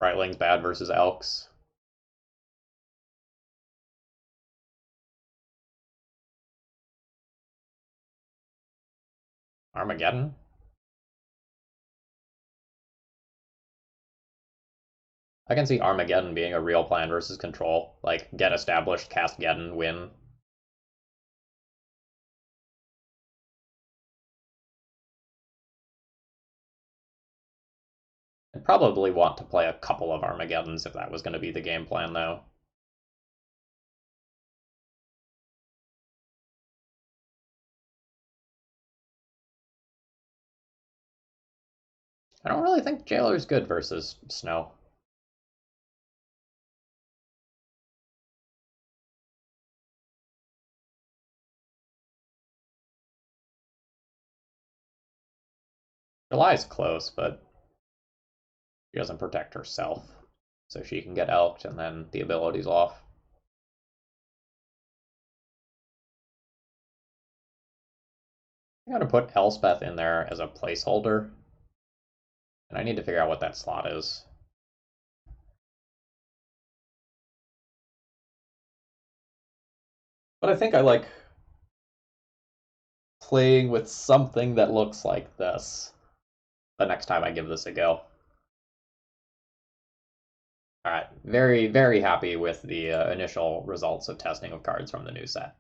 Brightling's bad versus Elks. Armageddon? I can see Armageddon being a real plan versus control. Like, get established, cast Geddon, win. I'd probably want to play a couple of Armageddons if that was going to be the game plan, though. I don't really think Jailer's good versus Snow. July's close, but she doesn't protect herself. So she can get elked and then the ability's off. I gotta put Elspeth in there as a placeholder. And I need to figure out what that slot is. But I think I like playing with something that looks like this the next time I give this a go. All right, very, very happy with the initial results of testing of cards from the new set.